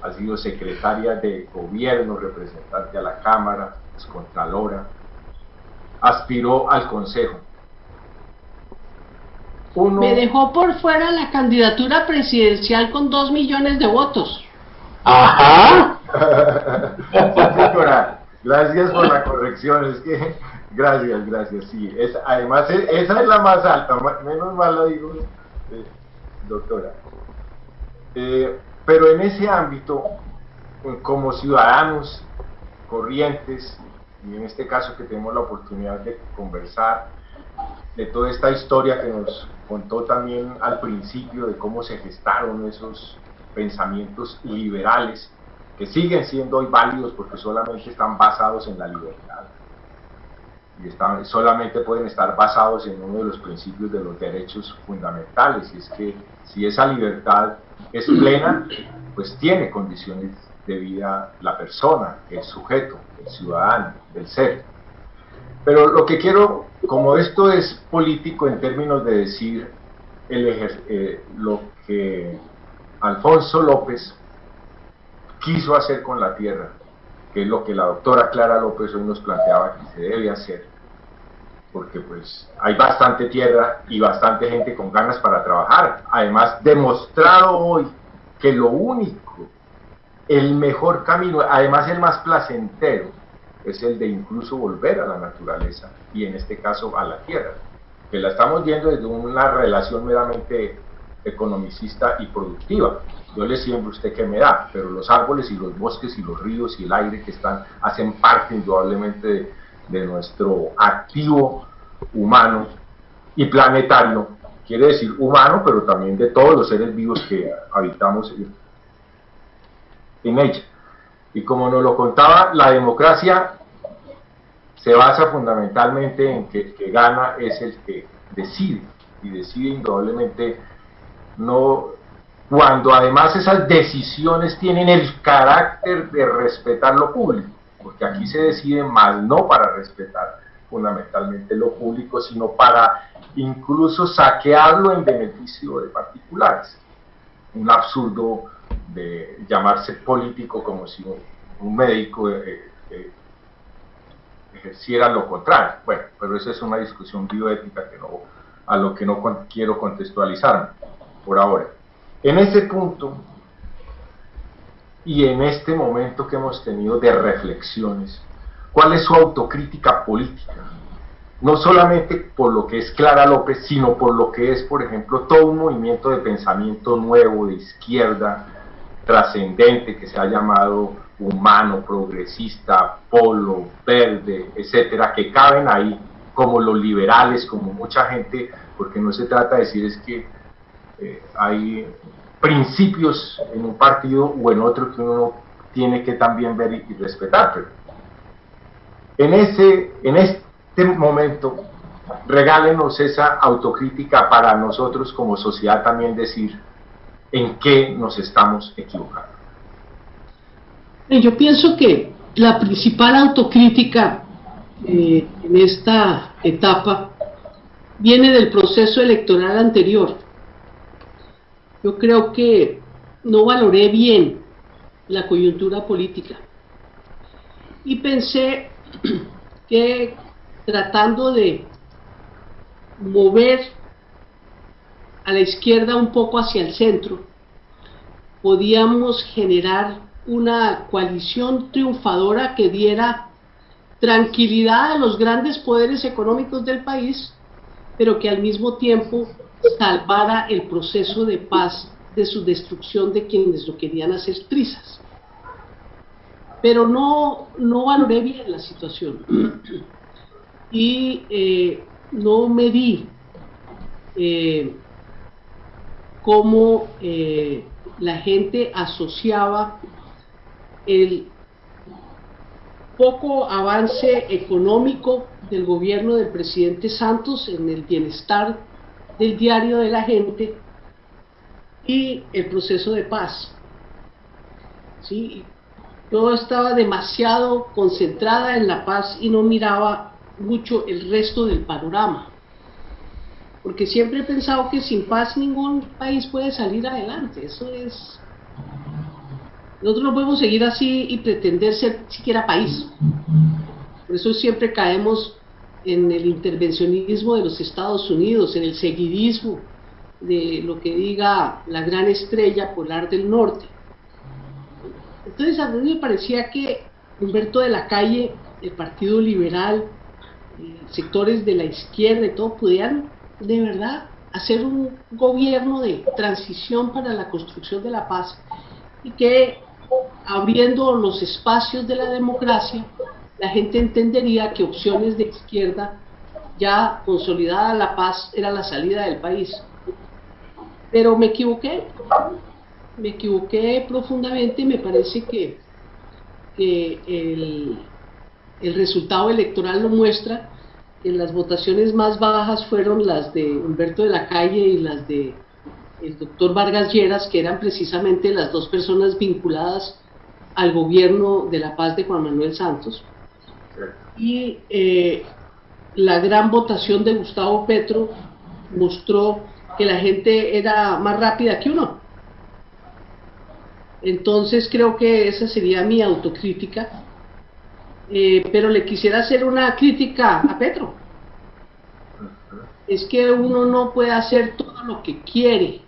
Ha sido secretaria de gobierno, representante a la Cámara, excontralora. Aspiró al Consejo. Me dejó por fuera la candidatura presidencial con 2 millones de votos. Ajá. Doctora, gracias por la corrección, es que gracias, sí, además esa es la más alta, menos mal la digo, doctora. Pero en ese ámbito, como ciudadanos corrientes, y en este caso que tenemos la oportunidad de conversar de toda esta historia que nos contó también al principio de cómo se gestaron esos pensamientos liberales que siguen siendo hoy válidos porque solamente están basados en la libertad y solamente pueden estar basados en uno de los principios de los derechos fundamentales, y es que si esa libertad es plena, pues tiene condiciones de vida la persona, el sujeto, el ciudadano, el ser. Pero lo que quiero, como esto es político en términos de decir lo que Alfonso López quiso hacer con la tierra, que es lo que la doctora Clara López hoy nos planteaba que se debe hacer, porque pues hay bastante tierra y bastante gente con ganas para trabajar. Además, demostrado hoy que lo único, el mejor camino, además el más placentero, es el de incluso volver a la naturaleza y en este caso a la tierra, que la estamos viendo desde una relación meramente economicista y productiva. Yo le siembro, usted que me da, pero los árboles y los bosques y los ríos y el aire que están hacen parte indudablemente de nuestro activo humano y planetario, quiere decir humano, pero también de todos los seres vivos que habitamos en ella. Y como nos lo contaba, la democracia se basa fundamentalmente en que el que gana es el que decide, y decide indudablemente no, cuando además esas decisiones tienen el carácter de respetar lo público, porque aquí se decide más no para respetar fundamentalmente lo público, sino para incluso saquearlo en beneficio de particulares. Un absurdo de llamarse político como si un médico ejerciera lo contrario. Bueno, pero esa es una discusión bioética que no, a lo que no quiero contextualizarme por ahora. En ese punto y en este momento que hemos tenido de reflexiones, ¿cuál es su autocrítica política? No solamente por lo que es Clara López, sino por lo que es, por ejemplo, todo un movimiento de pensamiento nuevo, de izquierda, trascendente, que se ha llamado humano, progresista, polo, verde, etcétera, que caben ahí, como los liberales, como mucha gente, porque no se trata de decir es que hay principios en un partido o en otro que uno tiene que también ver y respetar, pero en este momento regálenos esa autocrítica para nosotros como sociedad también decir en qué nos estamos equivocando. Yo pienso que la principal autocrítica en esta etapa viene del proceso electoral anterior. Yo creo que no valoré bien la coyuntura política y pensé que tratando de mover a la izquierda un poco hacia el centro, podíamos generar una coalición triunfadora que diera tranquilidad a los grandes poderes económicos del país, pero que al mismo tiempo salvara el proceso de paz de su destrucción de quienes lo querían hacer trizas. Pero no valoré bien la situación y no medí cómo la gente asociaba el poco avance económico del gobierno del presidente Santos en el bienestar del diario de la gente y el proceso de paz. ¿Sí? Yo estaba demasiado concentrada en la paz y no miraba mucho el resto del panorama, porque siempre he pensado que sin paz ningún país puede salir adelante. Eso es... Nosotros no podemos seguir así y pretender ser siquiera país. Por eso siempre caemos en el intervencionismo de los Estados Unidos, en el seguidismo de lo que diga la gran estrella polar del norte. Entonces a mí me parecía que Humberto de la Calle, el Partido Liberal, sectores de la izquierda y todo, pudieran de verdad hacer un gobierno de transición para la construcción de la paz, y que abriendo los espacios de la democracia, la gente entendería que opciones de izquierda, ya consolidada la paz, era la salida del país. Pero me equivoqué profundamente. Me parece que el resultado electoral lo muestra. En las votaciones más bajas fueron las de Humberto de la Calle y las de el doctor Vargas Lleras, que eran precisamente las dos personas vinculadas al gobierno de la paz de Juan Manuel Santos, y la gran votación de Gustavo Petro mostró que la gente era más rápida que uno. Entonces creo que esa sería mi autocrítica, pero le quisiera hacer una crítica a Petro. Es que uno no puede hacer todo lo que quiere,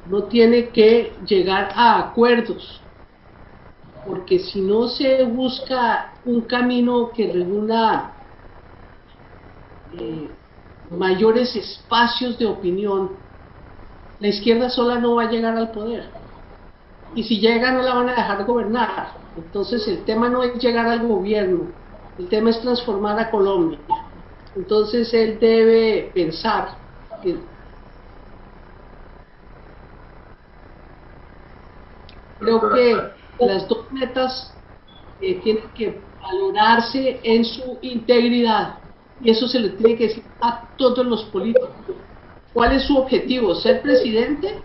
no tiene que llegar a acuerdos, porque si no se busca un camino que reúna mayores espacios de opinión, la izquierda sola no va a llegar al poder, y si llega no la van a dejar gobernar. Entonces el tema no es llegar al gobierno, el tema es transformar a Colombia. Entonces él debe pensar que creo que las dos metas tienen que valorarse en su integridad, y eso se le tiene que decir a todos los políticos. ¿Cuál es su objetivo? ¿Ser presidente?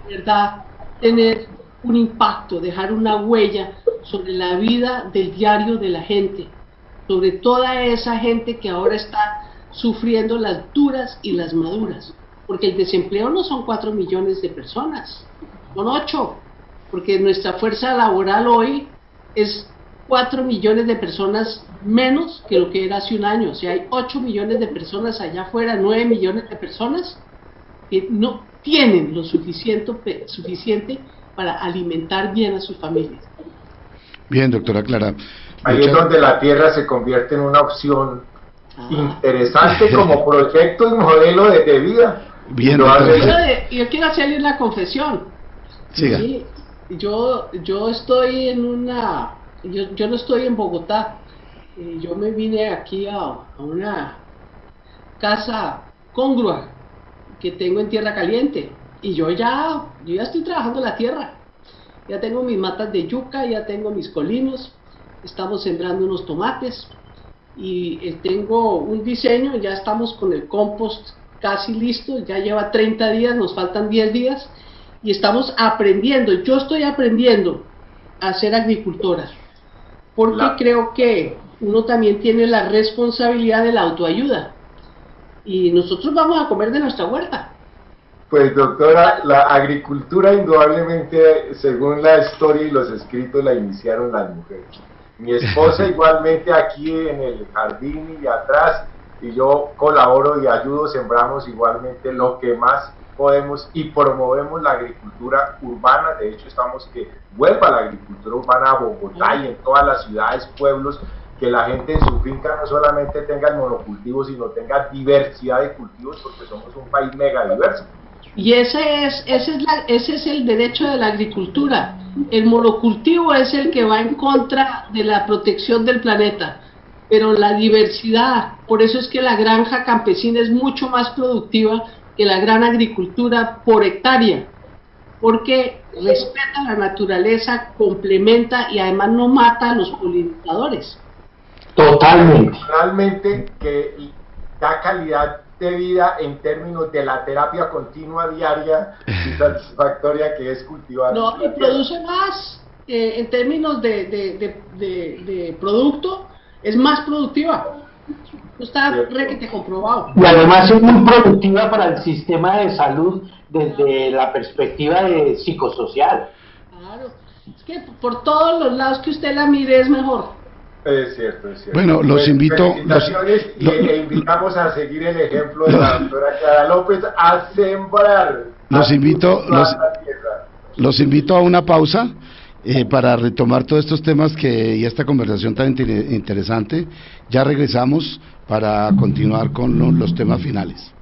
De verdad, tener un impacto, dejar una huella sobre la vida del diario de la gente, sobre toda esa gente que ahora está sufriendo las duras y las maduras, porque el desempleo no son 4 millones de personas, son 8, porque nuestra fuerza laboral hoy es 4 millones de personas menos que lo que era hace un año. O sea, hay 8 millones de personas allá afuera, 9 millones de personas que no tienen lo suficiente para alimentar bien a sus familias. Bien, doctora Clara. Ahí es donde la tierra se convierte en una opción interesante como proyecto y modelo de vida. Bien, yo quiero hacerle una confesión. Siga. Sí, yo estoy en una... Yo no estoy en Bogotá. Yo me vine aquí a una casa congrua que tengo en Tierra Caliente. Y yo ya estoy trabajando la tierra. Ya tengo mis matas de yuca, ya tengo mis colinos. Estamos sembrando unos tomates. Y tengo un diseño, ya estamos con el compost casi listo. Ya lleva 30 días, nos faltan 10 días. Y estamos aprendiendo. Yo estoy aprendiendo a ser agricultora. Porque creo que uno también tiene la responsabilidad de la autoayuda. Y nosotros vamos a comer de nuestra huerta. Pues doctora, la agricultura indudablemente, según la historia y los escritos, la iniciaron las mujeres. Mi esposa igualmente aquí en el jardín y atrás, y yo colaboro y ayudo, sembramos igualmente lo que más podemos y promovemos la agricultura urbana. De hecho, estamos que vuelva la agricultura urbana a Bogotá y en todas las ciudades, pueblos, que la gente en su finca no solamente tenga el monocultivo, sino tenga diversidad de cultivos, porque somos un país mega diverso. Y ese es el derecho de la agricultura. El monocultivo es el que va en contra de la protección del planeta, pero la diversidad, por eso es que la granja campesina es mucho más productiva que la gran agricultura por hectárea, porque respeta la naturaleza, complementa y además no mata a los polinizadores. Totalmente. Realmente que da calidad de vida en términos de la terapia continua diaria y satisfactoria que es cultivar. No, y produce más, en términos de producto, es más productiva. Está requete comprobado. Y además es muy productiva para el sistema de salud desde la perspectiva de psicosocial. Claro, es que por todos los lados que usted la mire es mejor. Es cierto, es cierto. Bueno, los invito... invitamos a seguir el ejemplo de la doctora Clara López a sembrar. Los invito a una pausa para retomar todos estos temas y esta conversación tan interesante. Ya regresamos para continuar con los temas finales.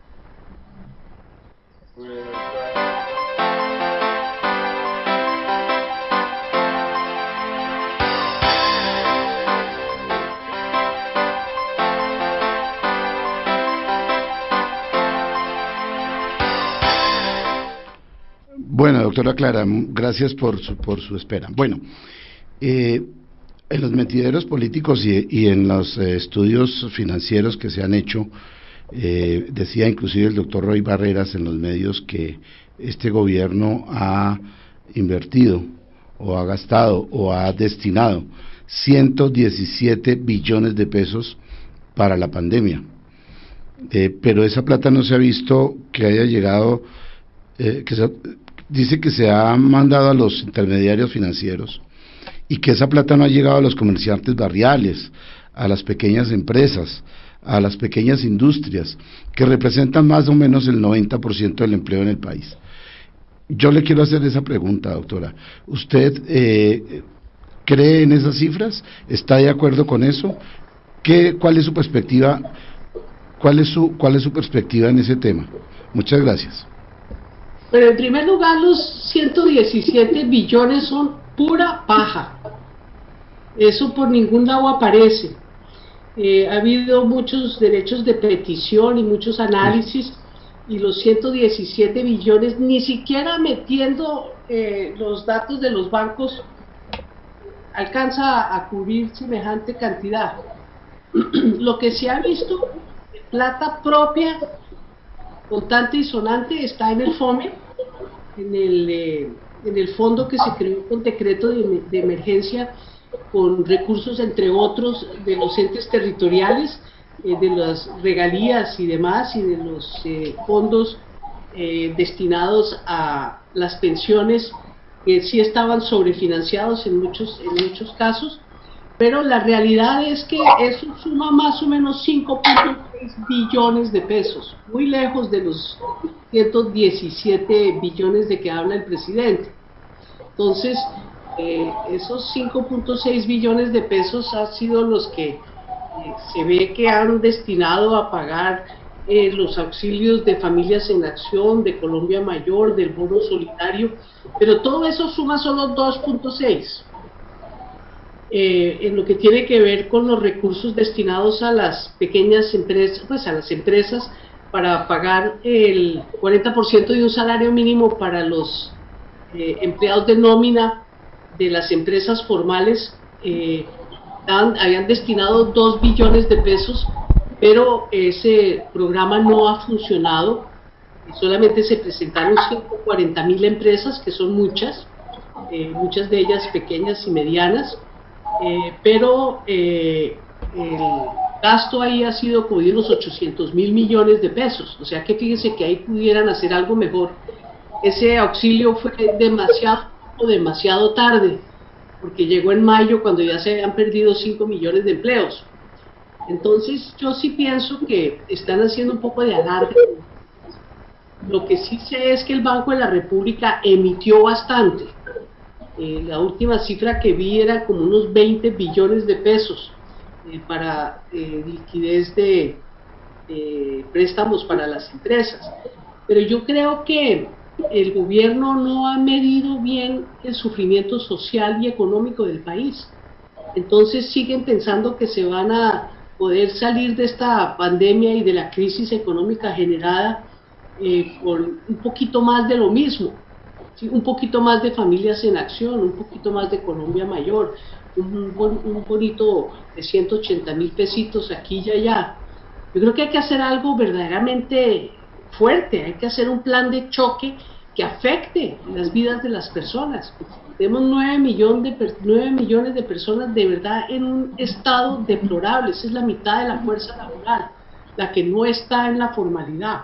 Bueno, doctora Clara, gracias por su espera. Bueno, en los mentideros políticos y en los estudios financieros que se han hecho, decía inclusive el doctor Roy Barreras en los medios que este gobierno ha invertido o ha gastado o ha destinado 117 billones de pesos para la pandemia. Pero esa plata no se ha visto que haya llegado, dice que se ha mandado a los intermediarios financieros y que esa plata no ha llegado a los comerciantes barriales, a las pequeñas empresas, a las pequeñas industrias, que representan más o menos el 90% del empleo en el país. Yo le quiero hacer esa pregunta, doctora. ¿Usted cree en esas cifras? ¿Está de acuerdo con eso? ¿Cuál es su perspectiva? ¿Cuál es su perspectiva en ese tema? Muchas gracias. Pero en primer lugar, los 117 billones son pura paja. Eso por ningún lado aparece. Ha habido muchos derechos de petición y muchos análisis, y los 117 billones, ni siquiera metiendo los datos de los bancos, alcanza a cubrir semejante cantidad. Lo que se ha visto, plata propia, contante y sonante, está en el FOME, en el fondo que se creó con decreto de emergencia, con recursos entre otros de los entes territoriales, de las regalías y demás, y de los fondos destinados a las pensiones, que sí estaban sobrefinanciados en muchos casos, pero la realidad es que eso suma más o menos 5.6 billones de pesos, muy lejos de los 117 billones de que habla el presidente. Entonces, esos 5.6 billones de pesos han sido los que se ve que han destinado a pagar los auxilios de Familias en Acción, de Colombia Mayor, del bono solidario, pero todo eso suma solo 2.6. En lo que tiene que ver con los recursos destinados a las pequeñas empresas, pues a las empresas, para pagar el 40% de un salario mínimo para los empleados de nómina de las empresas formales, habían destinado 2 billones de pesos, pero ese programa no ha funcionado. Solamente se presentaron 140.000 empresas, que son muchas de ellas pequeñas y medianas, pero el gasto ahí ha sido como de unos 800.000 millones de pesos, o sea que fíjense que ahí pudieran hacer algo mejor. Ese auxilio fue demasiado tarde, porque llegó en mayo, cuando ya se habían perdido 5 millones de empleos. Entonces yo sí pienso que están haciendo un poco de alarde. Lo que sí sé es que el Banco de la República emitió bastante. La última cifra que vi era como unos 20 billones de pesos para liquidez de préstamos para las empresas. Pero yo creo que el gobierno no ha medido bien el sufrimiento social y económico del país. Entonces siguen pensando que se van a poder salir de esta pandemia y de la crisis económica generada con un poquito más de lo mismo, ¿sí? Un poquito más de Familias en Acción, un poquito más de Colombia Mayor, un bonito de 180.000 pesitos aquí y allá. Yo creo que hay que hacer algo verdaderamente fuerte, hay que hacer un plan de choque que afecte las vidas de las personas. Tenemos 9 millones de personas de verdad en un estado deplorable. Esa es la mitad de la fuerza laboral, la que no está en la formalidad.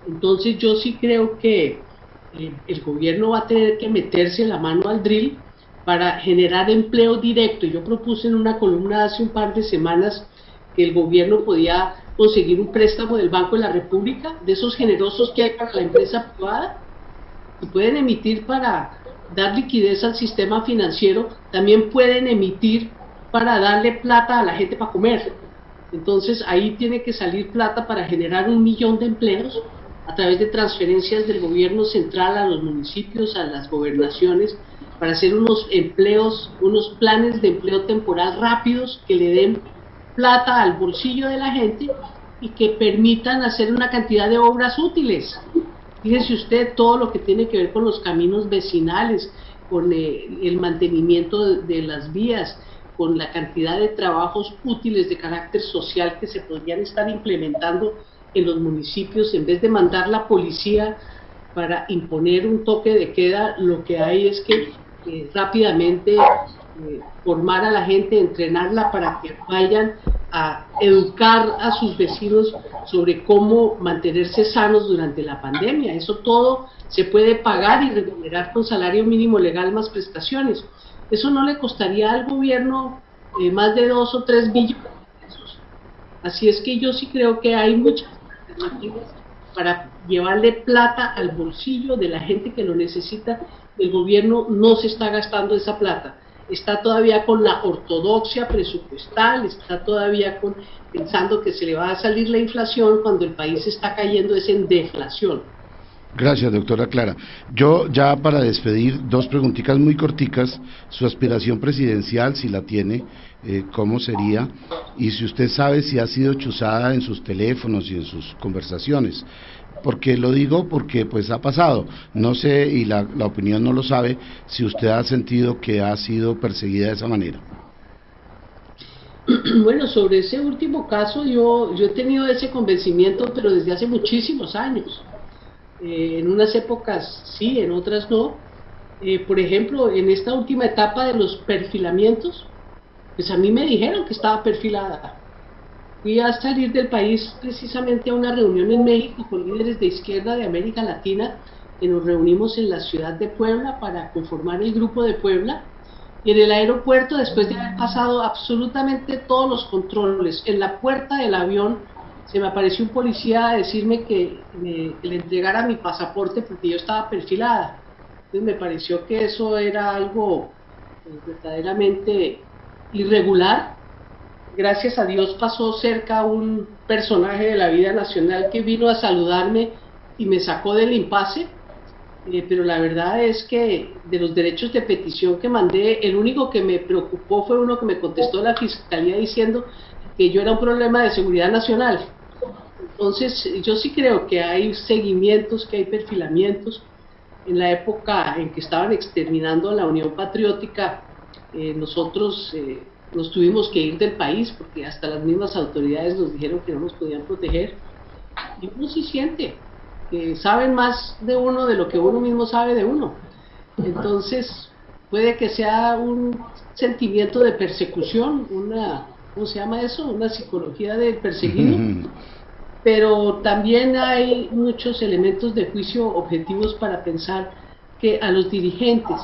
Entonces yo sí creo que el gobierno va a tener que meterse la mano al drill para generar empleo directo. Yo propuse en una columna hace un par de semanas que el gobierno podía conseguir un préstamo del Banco de la República, de esos generosos que hay para la empresa privada, y pueden emitir para dar liquidez al sistema financiero, también pueden emitir para darle plata a la gente para comer. Entonces ahí tiene que salir plata para generar 1 millón de empleos a través de transferencias del gobierno central a los municipios, a las gobernaciones, para hacer unos empleos, unos planes de empleo temporal rápidos que le den plata al bolsillo de la gente y que permitan hacer una cantidad de obras útiles. Fíjese usted todo lo que tiene que ver con los caminos vecinales, con el mantenimiento de las vías, con la cantidad de trabajos útiles de carácter social que se podrían estar implementando en los municipios. En vez de mandar la policía para imponer un toque de queda, lo que hay es que rápidamente formar a la gente, entrenarla para que vayan a educar a sus vecinos sobre cómo mantenerse sanos durante la pandemia. Eso todo se puede pagar y remunerar con salario mínimo legal más prestaciones. Eso no le costaría al gobierno más de 2 o 3 billones de pesos. Así es que yo sí creo que hay muchas alternativas para llevarle plata al bolsillo de la gente que lo necesita. El gobierno no se está gastando esa plata, está todavía con la ortodoxia presupuestal, está todavía pensando que se le va a salir la inflación cuando el país está cayendo es en deflación. Gracias, doctora Clara. Yo ya para despedir, 2 preguntitas muy corticas. Su aspiración presidencial, si la tiene, ¿cómo sería? Y si usted sabe si ha sido chuzada en sus teléfonos y en sus conversaciones. Porque lo digo porque pues ha pasado, no sé, y la opinión no lo sabe, si usted ha sentido que ha sido perseguida de esa manera. Bueno, sobre ese último caso yo he tenido ese convencimiento, pero desde hace muchísimos años. En unas épocas sí, en otras no. Por ejemplo, en esta última etapa de los perfilamientos, pues a mí me dijeron que estaba perfilada. Fui a salir del país precisamente a una reunión en México con líderes de izquierda de América Latina, que nos reunimos en la ciudad de Puebla para conformar el Grupo de Puebla. Y en el aeropuerto, después de haber pasado absolutamente todos los controles, en la puerta del avión se me apareció un policía a decirme que le entregara mi pasaporte porque yo estaba perfilada. Entonces me pareció que eso era algo verdaderamente irregular. Gracias a Dios pasó cerca un personaje de la vida nacional que vino a saludarme y me sacó del impasse. Pero la verdad es que de los derechos de petición que mandé, el único que me preocupó fue uno que me contestó la Fiscalía diciendo que yo era un problema de seguridad nacional. Entonces yo sí creo que hay seguimientos, que hay perfilamientos. En la época en que estaban exterminando a la Unión Patriótica, nosotros nos tuvimos que ir del país porque hasta las mismas autoridades nos dijeron que no nos podían proteger. Y uno sí siente que saben más de uno de lo que uno mismo sabe de uno. Entonces puede que sea un sentimiento de persecución, ¿cómo se llama eso? Una psicología del perseguido. Pero también hay muchos elementos de juicio objetivos para pensar que a los dirigentes,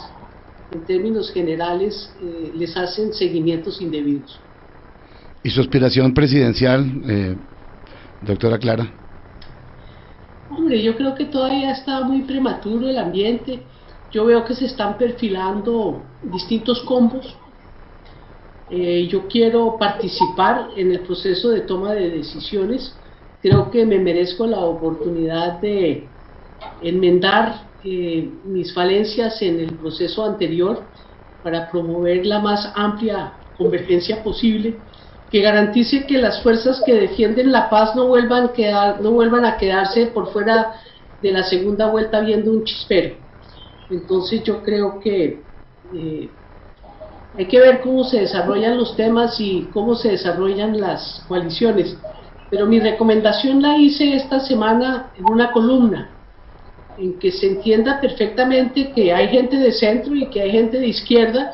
en términos generales, les hacen seguimientos indebidos. ¿Y su aspiración presidencial, doctora Clara? Hombre, yo creo que todavía está muy prematuro el ambiente. Yo veo que se están perfilando distintos combos. Yo quiero participar en el proceso de toma de decisiones. Creo que me merezco la oportunidad de enmendar mis falencias en el proceso anterior para promover la más amplia convergencia posible, que garantice que las fuerzas que defienden la paz no vuelvan a quedarse por fuera de la segunda vuelta viendo un chispero. Entonces yo creo que hay que ver cómo se desarrollan los temas y cómo se desarrollan las coaliciones. Pero mi recomendación la hice esta semana en una columna, en que se entienda perfectamente que hay gente de centro y que hay gente de izquierda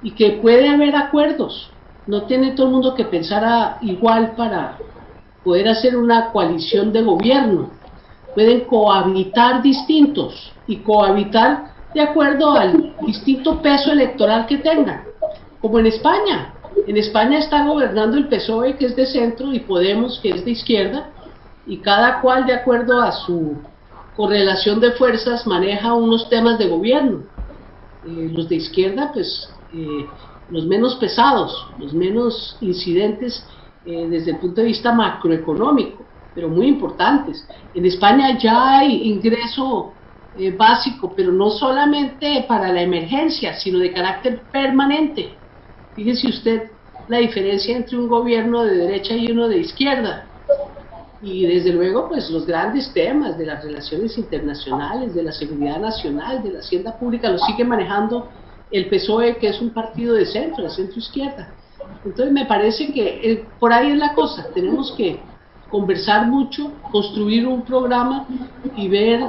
y que puede haber acuerdos. No tiene todo el mundo que pensar igual para poder hacer una coalición de gobierno. Pueden cohabitar distintos y cohabitar de acuerdo al distinto peso electoral que tengan, como en España. En España está gobernando el PSOE, que es de centro, y Podemos, que es de izquierda, y cada cual, de acuerdo a su correlación de fuerzas, maneja unos temas de gobierno. Los de izquierda, pues, los menos pesados, los menos incidentes desde el punto de vista macroeconómico, pero muy importantes. En España ya hay ingreso básico, pero no solamente para la emergencia, sino de carácter permanente. Fíjese usted la diferencia entre un gobierno de derecha y uno de izquierda. Y desde luego, pues los grandes temas de las relaciones internacionales, de la seguridad nacional, de la hacienda pública, lo sigue manejando el PSOE, que es un partido de centro-izquierda. Entonces me parece que por ahí es la cosa. Tenemos que conversar mucho, construir un programa y ver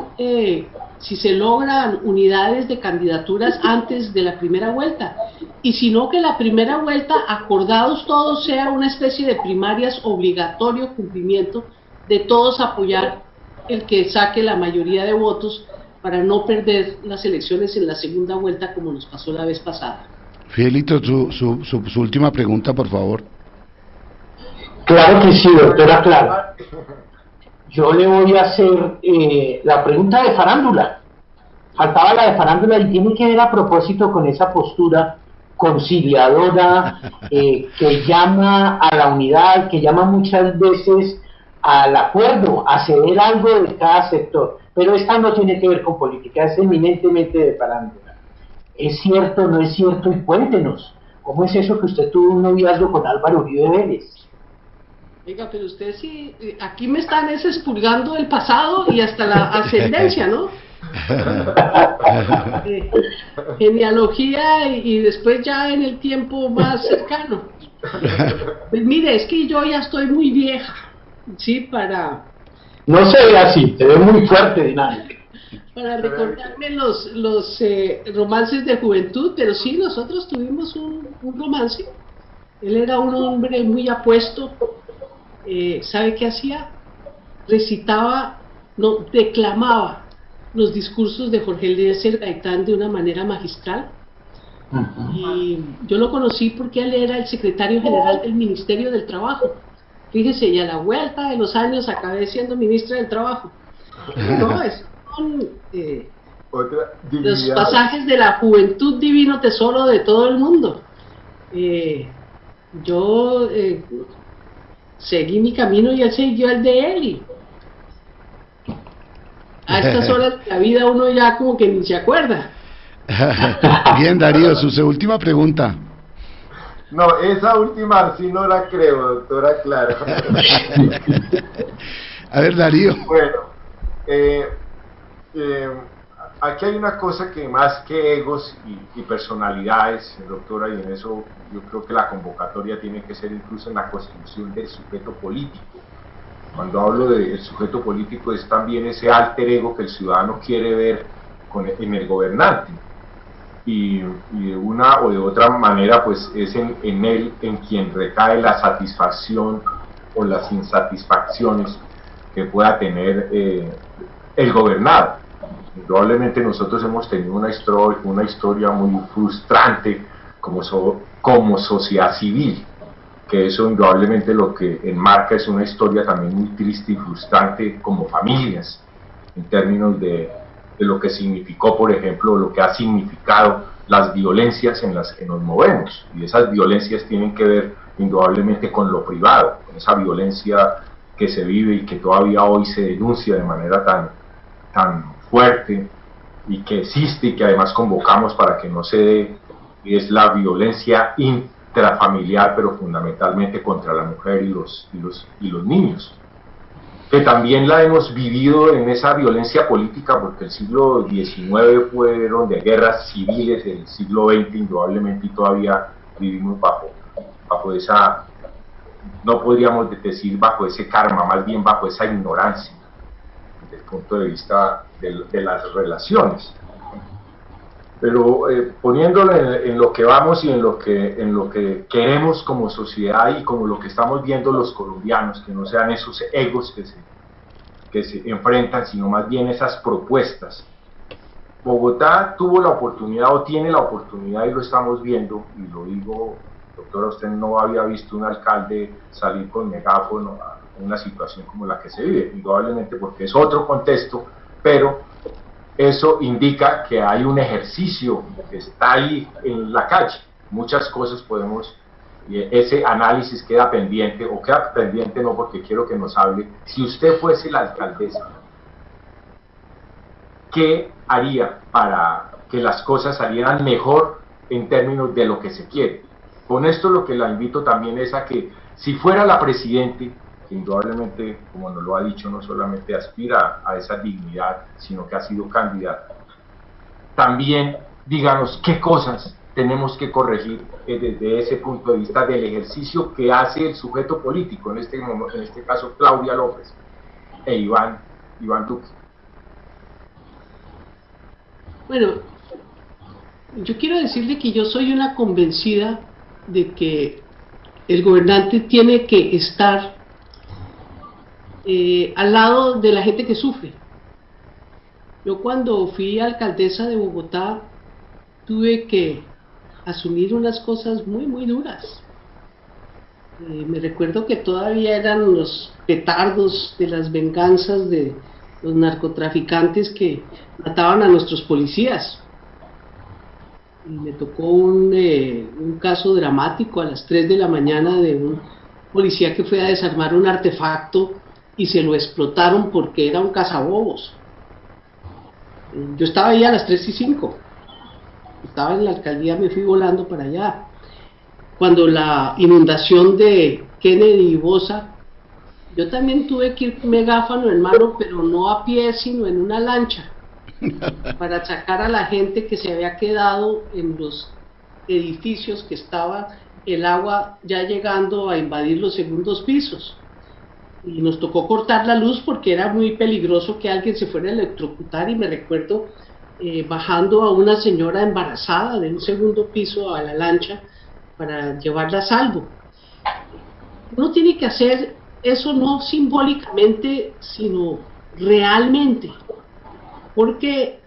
si se logran unidades de candidaturas antes de la primera vuelta. Y si no, que la primera vuelta, acordados todos, sea una especie de primarias obligatorio cumplimiento de todos apoyar el que saque la mayoría de votos para no perder las elecciones en la segunda vuelta como nos pasó la vez pasada. Fidelito, su última pregunta, por favor. Claro que sí, doctora Clara. Yo le voy a hacer la pregunta de farándula. Faltaba la de farándula y tiene que ver a propósito con esa postura conciliadora que llama a la unidad, que llama muchas veces al acuerdo, a ceder algo de cada sector. Pero esta no tiene que ver con política, es eminentemente de farándula. ¿Es cierto, no es cierto? Y cuéntenos, ¿cómo es eso que usted tuvo un noviazgo con Álvaro Uribe Vélez? Oiga, pero usted sí, aquí me están expurgando el pasado y hasta la ascendencia, ¿no? Genealogía y después ya en el tiempo más cercano. Pues mire, es que yo ya estoy muy vieja, ¿sí? No se ve así, se ve muy fuerte, dinámica. Para recordarme los romances de juventud, pero sí, nosotros tuvimos un romance. Él era un hombre muy apuesto, ¿sabe qué hacía? Recitaba, no, declamaba los discursos de Jorge Eliezer Gaitán de una manera magistral. Y yo lo conocí porque él era el secretario general del Ministerio del Trabajo. Fíjese, y a la vuelta de los años acabé siendo ministra del Trabajo. No, son los pasajes de la juventud, divino tesoro de todo el mundo. Yo seguí mi camino y él siguió el de él. Y a estas horas de la vida uno ya como que ni se acuerda. Bien, Darío, su última pregunta. No, esa última sí no la creo, doctora, claro. A ver, Darío. Bueno, aquí hay una cosa que más que egos y personalidades, doctora, y en eso yo creo que la convocatoria tiene que ser incluso en la construcción del sujeto político. Cuando hablo del sujeto político es también ese alter ego que el ciudadano quiere ver en el gobernante. Y de una o de otra manera pues es en él en quien recae la satisfacción o las insatisfacciones que pueda tener el gobernado. Indudablemente nosotros hemos tenido una historia muy frustrante como sociedad civil, que eso indudablemente lo que enmarca es una historia también muy triste y frustrante como familias, en términos de lo que significó, por ejemplo, lo que ha significado las violencias en las que nos movemos. Y esas violencias tienen que ver indudablemente con lo privado, con esa violencia que se vive y que todavía hoy se denuncia de manera tan fuerte y que existe y que además convocamos para que no se dé, y es la violencia intrafamiliar, pero fundamentalmente contra la mujer y los niños, que también la hemos vivido en esa violencia política, porque el siglo XIX fueron de guerras civiles, del siglo XX indudablemente, y todavía vivimos bajo esa, no podríamos decir bajo ese karma, más bien bajo esa ignorancia, desde el punto de vista de las relaciones. Pero poniéndolo en lo que vamos y en lo que queremos como sociedad y como lo que estamos viendo los colombianos, que no sean esos egos que se enfrentan, sino más bien esas propuestas. Bogotá tuvo la oportunidad o tiene la oportunidad, y lo estamos viendo, y lo digo, doctora, usted no había visto un alcalde salir con megáfono a una situación como la que se vive, indudablemente porque es otro contexto, pero eso indica que hay un ejercicio que está ahí en la calle. Muchas cosas podemos, ese análisis queda pendiente, o queda pendiente no porque quiero que nos hable, si usted fuese la alcaldesa, ¿qué haría para que las cosas salieran mejor en términos de lo que se quiere? Con esto lo que la invito también es a que, si fuera la presidente, que indudablemente, como nos lo ha dicho, no solamente aspira a esa dignidad, sino que ha sido candidata, también díganos qué cosas tenemos que corregir desde ese punto de vista del ejercicio que hace el sujeto político, en este caso Claudia López e Iván Duque. Bueno, yo quiero decirle que yo soy una convencida de que el gobernante tiene que estar al lado de la gente que sufre. Yo cuando fui alcaldesa de Bogotá tuve que asumir unas cosas muy duras. Me recuerdo que todavía eran los petardos de las venganzas de los narcotraficantes que mataban a nuestros policías. Y me tocó un caso dramático a las 3 de la mañana de un policía que fue a desarmar un artefacto y se lo explotaron porque era un cazabobos. Yo estaba ahí a las 3:05, estaba en la alcaldía, me fui volando para allá. Cuando la inundación de Kennedy y Bosa, yo también tuve que ir megáfono en mano, pero no a pie, sino en una lancha, para sacar a la gente que se había quedado en los edificios, que estaba el agua ya llegando a invadir los segundos pisos. Y nos tocó cortar la luz porque era muy peligroso que alguien se fuera a electrocutar, y me recuerdo bajando a una señora embarazada de un segundo piso a la lancha para llevarla a salvo. Uno tiene que hacer eso no simbólicamente, sino realmente, porque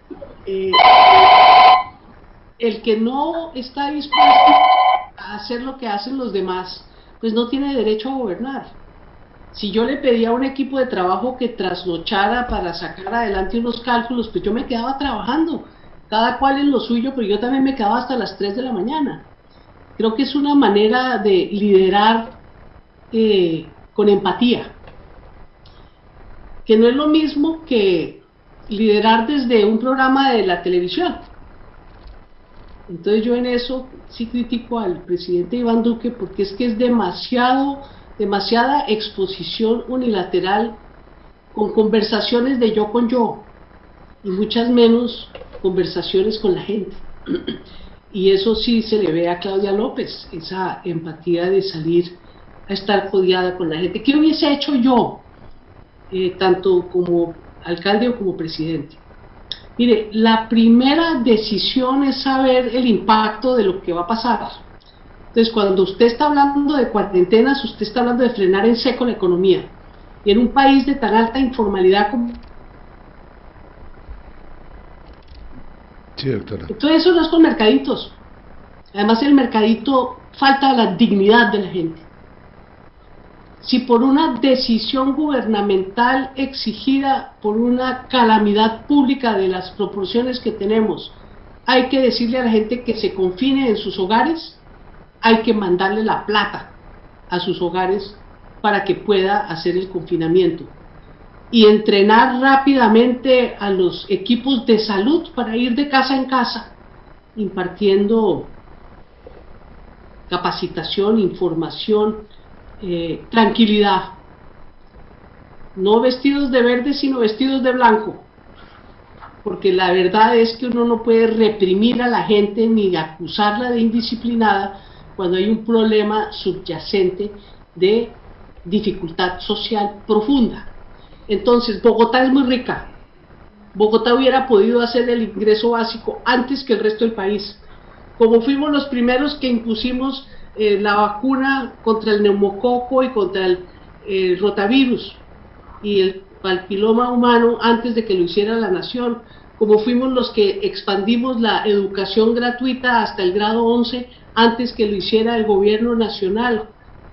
el que no está dispuesto a hacer lo que hacen los demás, pues no tiene derecho a gobernar. Si yo le pedía a un equipo de trabajo que trasnochara para sacar adelante unos cálculos, pues yo me quedaba trabajando, cada cual en lo suyo, pero yo también me quedaba hasta las 3 de la mañana. Creo que es una manera de liderar con empatía, que no es lo mismo que liderar desde un programa de la televisión. Entonces yo en eso sí critico al presidente Iván Duque, porque es que es demasiada exposición unilateral con conversaciones de yo con yo y muchas menos conversaciones con la gente. Y eso sí se le ve a Claudia López, esa empatía de salir a estar codeada con la gente. ¿Qué hubiese hecho yo, tanto como alcalde o como presidente? Mire, la primera decisión es saber el impacto de lo que va a pasar. Entonces, cuando usted está hablando de cuarentenas, usted está hablando de frenar en seco la economía. Y en un país de tan alta informalidad como... Sí, doctora. Entonces, eso no es con mercaditos. Además, el mercadito falta la dignidad de la gente. Si por una decisión gubernamental exigida por una calamidad pública de las proporciones que tenemos, hay que decirle a la gente que se confine en sus hogares, hay que mandarle la plata a sus hogares para que pueda hacer el confinamiento y entrenar rápidamente a los equipos de salud para ir de casa en casa impartiendo capacitación, información, tranquilidad, no vestidos de verde sino vestidos de blanco, porque la verdad es que uno no puede reprimir a la gente ni acusarla de indisciplinada cuando hay un problema subyacente de dificultad social profunda. Entonces, Bogotá es muy rica. Bogotá hubiera podido hacer el ingreso básico antes que el resto del país. Como fuimos los primeros que impusimos la vacuna contra el neumococo y contra el rotavirus y el papiloma humano antes de que lo hiciera la nación, como fuimos los que expandimos la educación gratuita hasta el grado 11 antes que lo hiciera el gobierno nacional,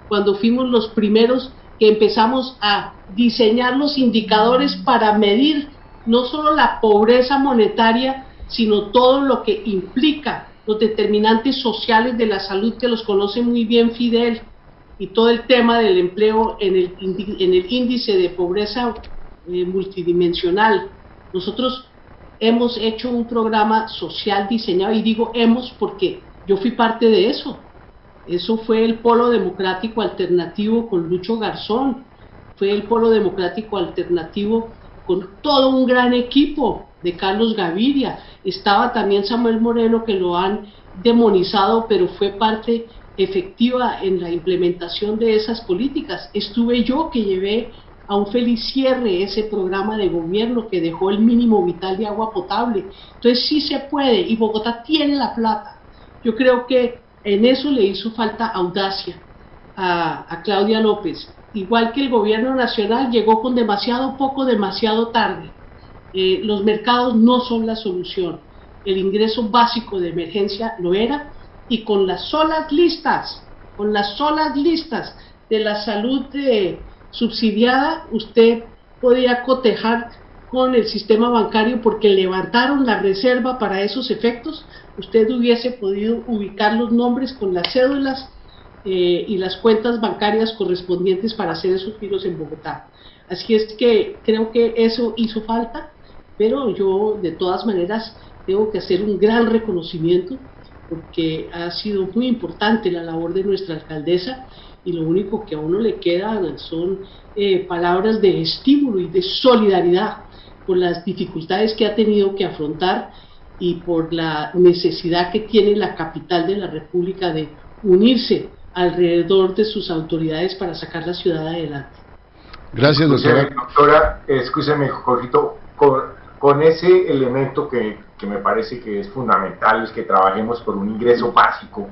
cuando fuimos los primeros que empezamos a diseñar los indicadores para medir no solo la pobreza monetaria, sino todo lo que implica los determinantes sociales de la salud, que los conoce muy bien Fidel, y todo el tema del empleo en el índice de pobreza multidimensional. Nosotros hemos hecho un programa social diseñado, y digo hemos porque yo fui parte de eso. Eso fue el Polo Democrático Alternativo con Lucho Garzón, fue el Polo Democrático Alternativo con todo un gran equipo de Carlos Gaviria, estaba también Samuel Moreno, que lo han demonizado, pero fue parte efectiva en la implementación de esas políticas. Estuve yo que llevé a un feliz cierre ese programa de gobierno que dejó el mínimo vital de agua potable. Entonces sí se puede, y Bogotá tiene la plata. Yo creo que en eso le hizo falta audacia a Claudia López, igual que el gobierno nacional llegó con demasiado poco, demasiado tarde. Los mercados no son la solución, el ingreso básico de emergencia lo era, y con las solas listas de la salud subsidiada, usted podía cotejar con el sistema bancario, porque levantaron la reserva para esos efectos. Usted hubiese podido ubicar los nombres con las cédulas y las cuentas bancarias correspondientes para hacer esos giros en Bogotá. Así es que creo que eso hizo falta, pero yo de todas maneras tengo que hacer un gran reconocimiento, porque ha sido muy importante la labor de nuestra alcaldesa, y lo único que a uno le quedan son palabras de estímulo y de solidaridad por las dificultades que ha tenido que afrontar y por la necesidad que tiene la capital de la República de unirse alrededor de sus autoridades para sacar la ciudad adelante. Gracias, doctora. Doctora, escúcheme, Jorgito, con ese elemento que me parece que es fundamental, es que trabajemos por un ingreso básico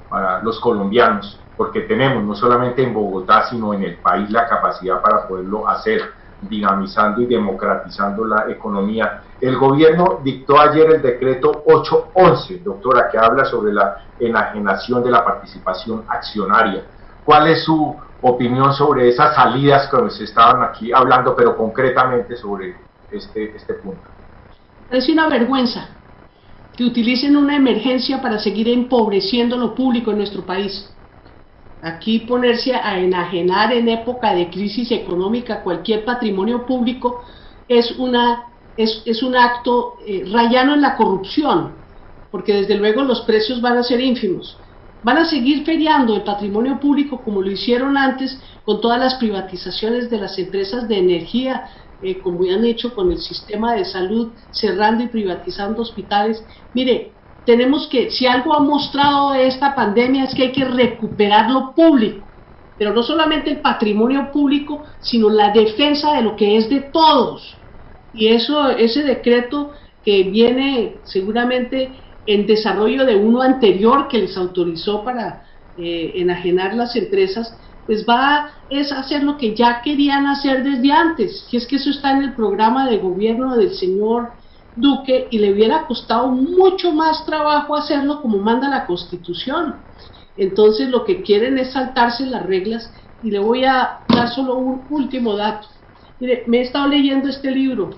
para los colombianos. porque tenemos no solamente en Bogotá, sino en el país la capacidad para poderlo hacer, dinamizando y democratizando la economía. El gobierno dictó ayer el decreto 811, doctora, que habla sobre la enajenación de la participación accionaria. ¿Cuál es su opinión sobre esas salidas que se estaban aquí hablando, pero concretamente sobre este punto? Es una vergüenza que utilicen una emergencia para seguir empobreciendo lo público en nuestro país. Aquí ponerse a enajenar en época de crisis económica cualquier patrimonio público es un acto rayano en la corrupción, porque desde luego los precios van a ser ínfimos. Van a seguir feriando el patrimonio público como lo hicieron antes con todas las privatizaciones de las empresas de energía, como han hecho con el sistema de salud, cerrando y privatizando hospitales. Mire, tenemos que, si algo ha mostrado esta pandemia es que hay que recuperar lo público, pero no solamente el patrimonio público, sino la defensa de lo que es de todos. Y ese decreto que viene seguramente en desarrollo de uno anterior que les autorizó para enajenar las empresas, pues es hacer lo que ya querían hacer desde antes, que es que eso está en el programa de gobierno del señor Duque, y le hubiera costado mucho más trabajo hacerlo como manda la Constitución. Entonces lo que quieren es saltarse las reglas, y le voy a dar solo un último dato. Mire, me he estado leyendo este libro,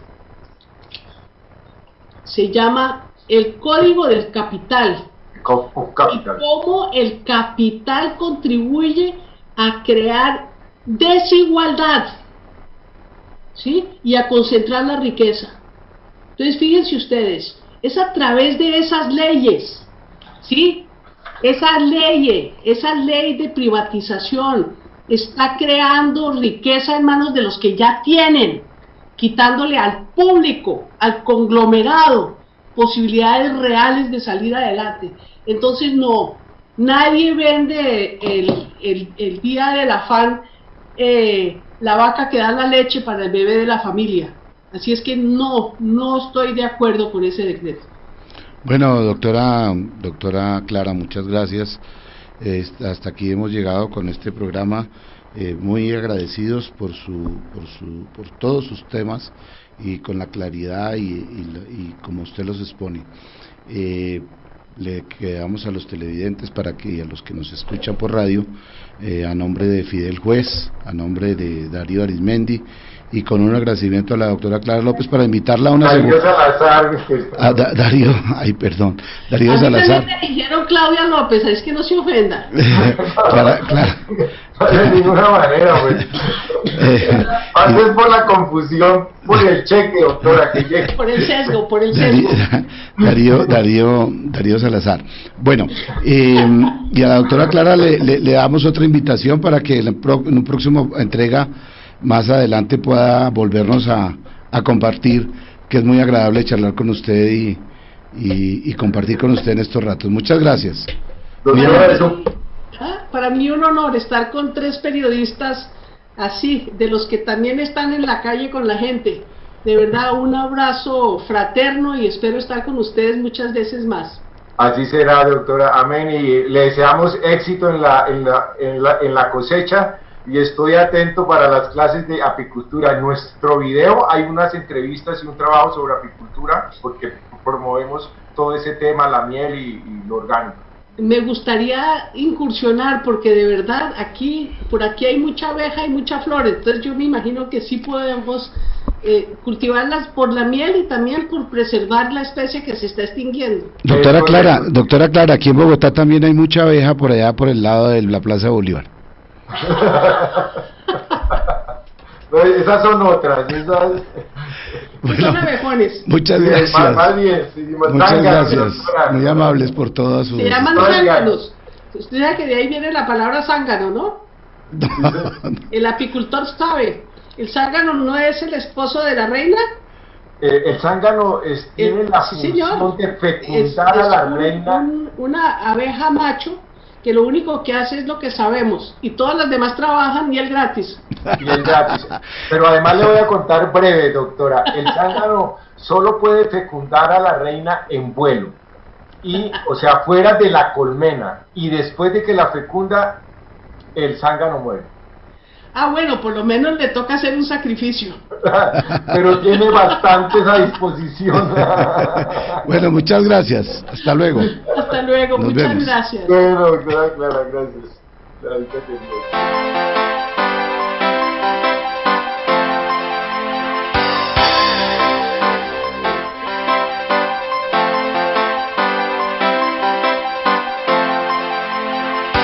se llama El Código del Capital, y cómo el capital contribuye a crear desigualdad, ¿sí? Y a concentrar la riqueza. Entonces fíjense ustedes, es a través de esas leyes, ¿sí? Esa ley de privatización está creando riqueza en manos de los que ya tienen, quitándole al público, al conglomerado, posibilidades reales de salir adelante. Entonces no, nadie vende el día del afán la vaca que da la leche para el bebé de la familia. Así es que no estoy de acuerdo con ese decreto. Bueno, doctora Clara, muchas gracias. Hasta aquí hemos llegado con este programa, muy agradecidos por todos sus temas y con la claridad y como usted los expone. Le quedamos a los televidentes y a los que nos escuchan por radio, a nombre de Fidel Juez, a nombre de Darío Arizmendi, y con un agradecimiento a la doctora Clara López para invitarla a una Darío Salazar. Darío Salazar. Me dijeron Claudia López, es que no se ofenda. Clara. No, de ninguna manera, pues. Es por la confusión, por el cheque, doctora, que llegue. Por el sesgo. Darío Salazar. Bueno, y a la doctora Clara le damos otra invitación para que en un próximo entrega más adelante pueda volvernos a compartir, que es muy agradable charlar con usted y compartir con usted en estos ratos. Muchas gracias. Para mí un honor estar con 3 periodistas así, de los que también están en la calle con la gente. De verdad, un abrazo fraterno y espero estar con ustedes muchas veces más. Así será, doctora. Amén. Y le deseamos éxito en la cosecha. Y estoy atento para las clases de apicultura. En nuestro video hay unas entrevistas y un trabajo sobre apicultura, porque promovemos todo ese tema, la miel y lo orgánico. Me gustaría incursionar, porque de verdad por aquí hay mucha abeja y mucha flor, entonces yo me imagino que sí podemos cultivarlas por la miel y también por preservar la especie que se está extinguiendo. Doctora Clara, aquí en Bogotá también hay mucha abeja por allá por el lado de la Plaza Bolívar. Esas son otras. Son abejones. Muchas gracias. Más bien, muchas gracias. Muy amables por todas sus. Se llaman zánganos. Usted sabe que de ahí viene la palabra zángano, ¿no? El apicultor sabe. ¿El zángano no es el esposo de la reina? El zángano tiene la función de fecundar a la reina. Una abeja macho que lo único que hace es lo que sabemos, y todas las demás trabajan y él gratis. Pero además le voy a contar breve, doctora. El zángano solo puede fecundar a la reina en vuelo, o sea, fuera de la colmena, y después de que la fecunda, el zángano muere. Ah, bueno, por lo menos le toca hacer un sacrificio. Pero tiene bastantes a disposición. Bueno, muchas gracias. Hasta luego. Hasta luego, Nos muchas vemos. gracias. Bueno, Clara, gracias. Ahorita te digo.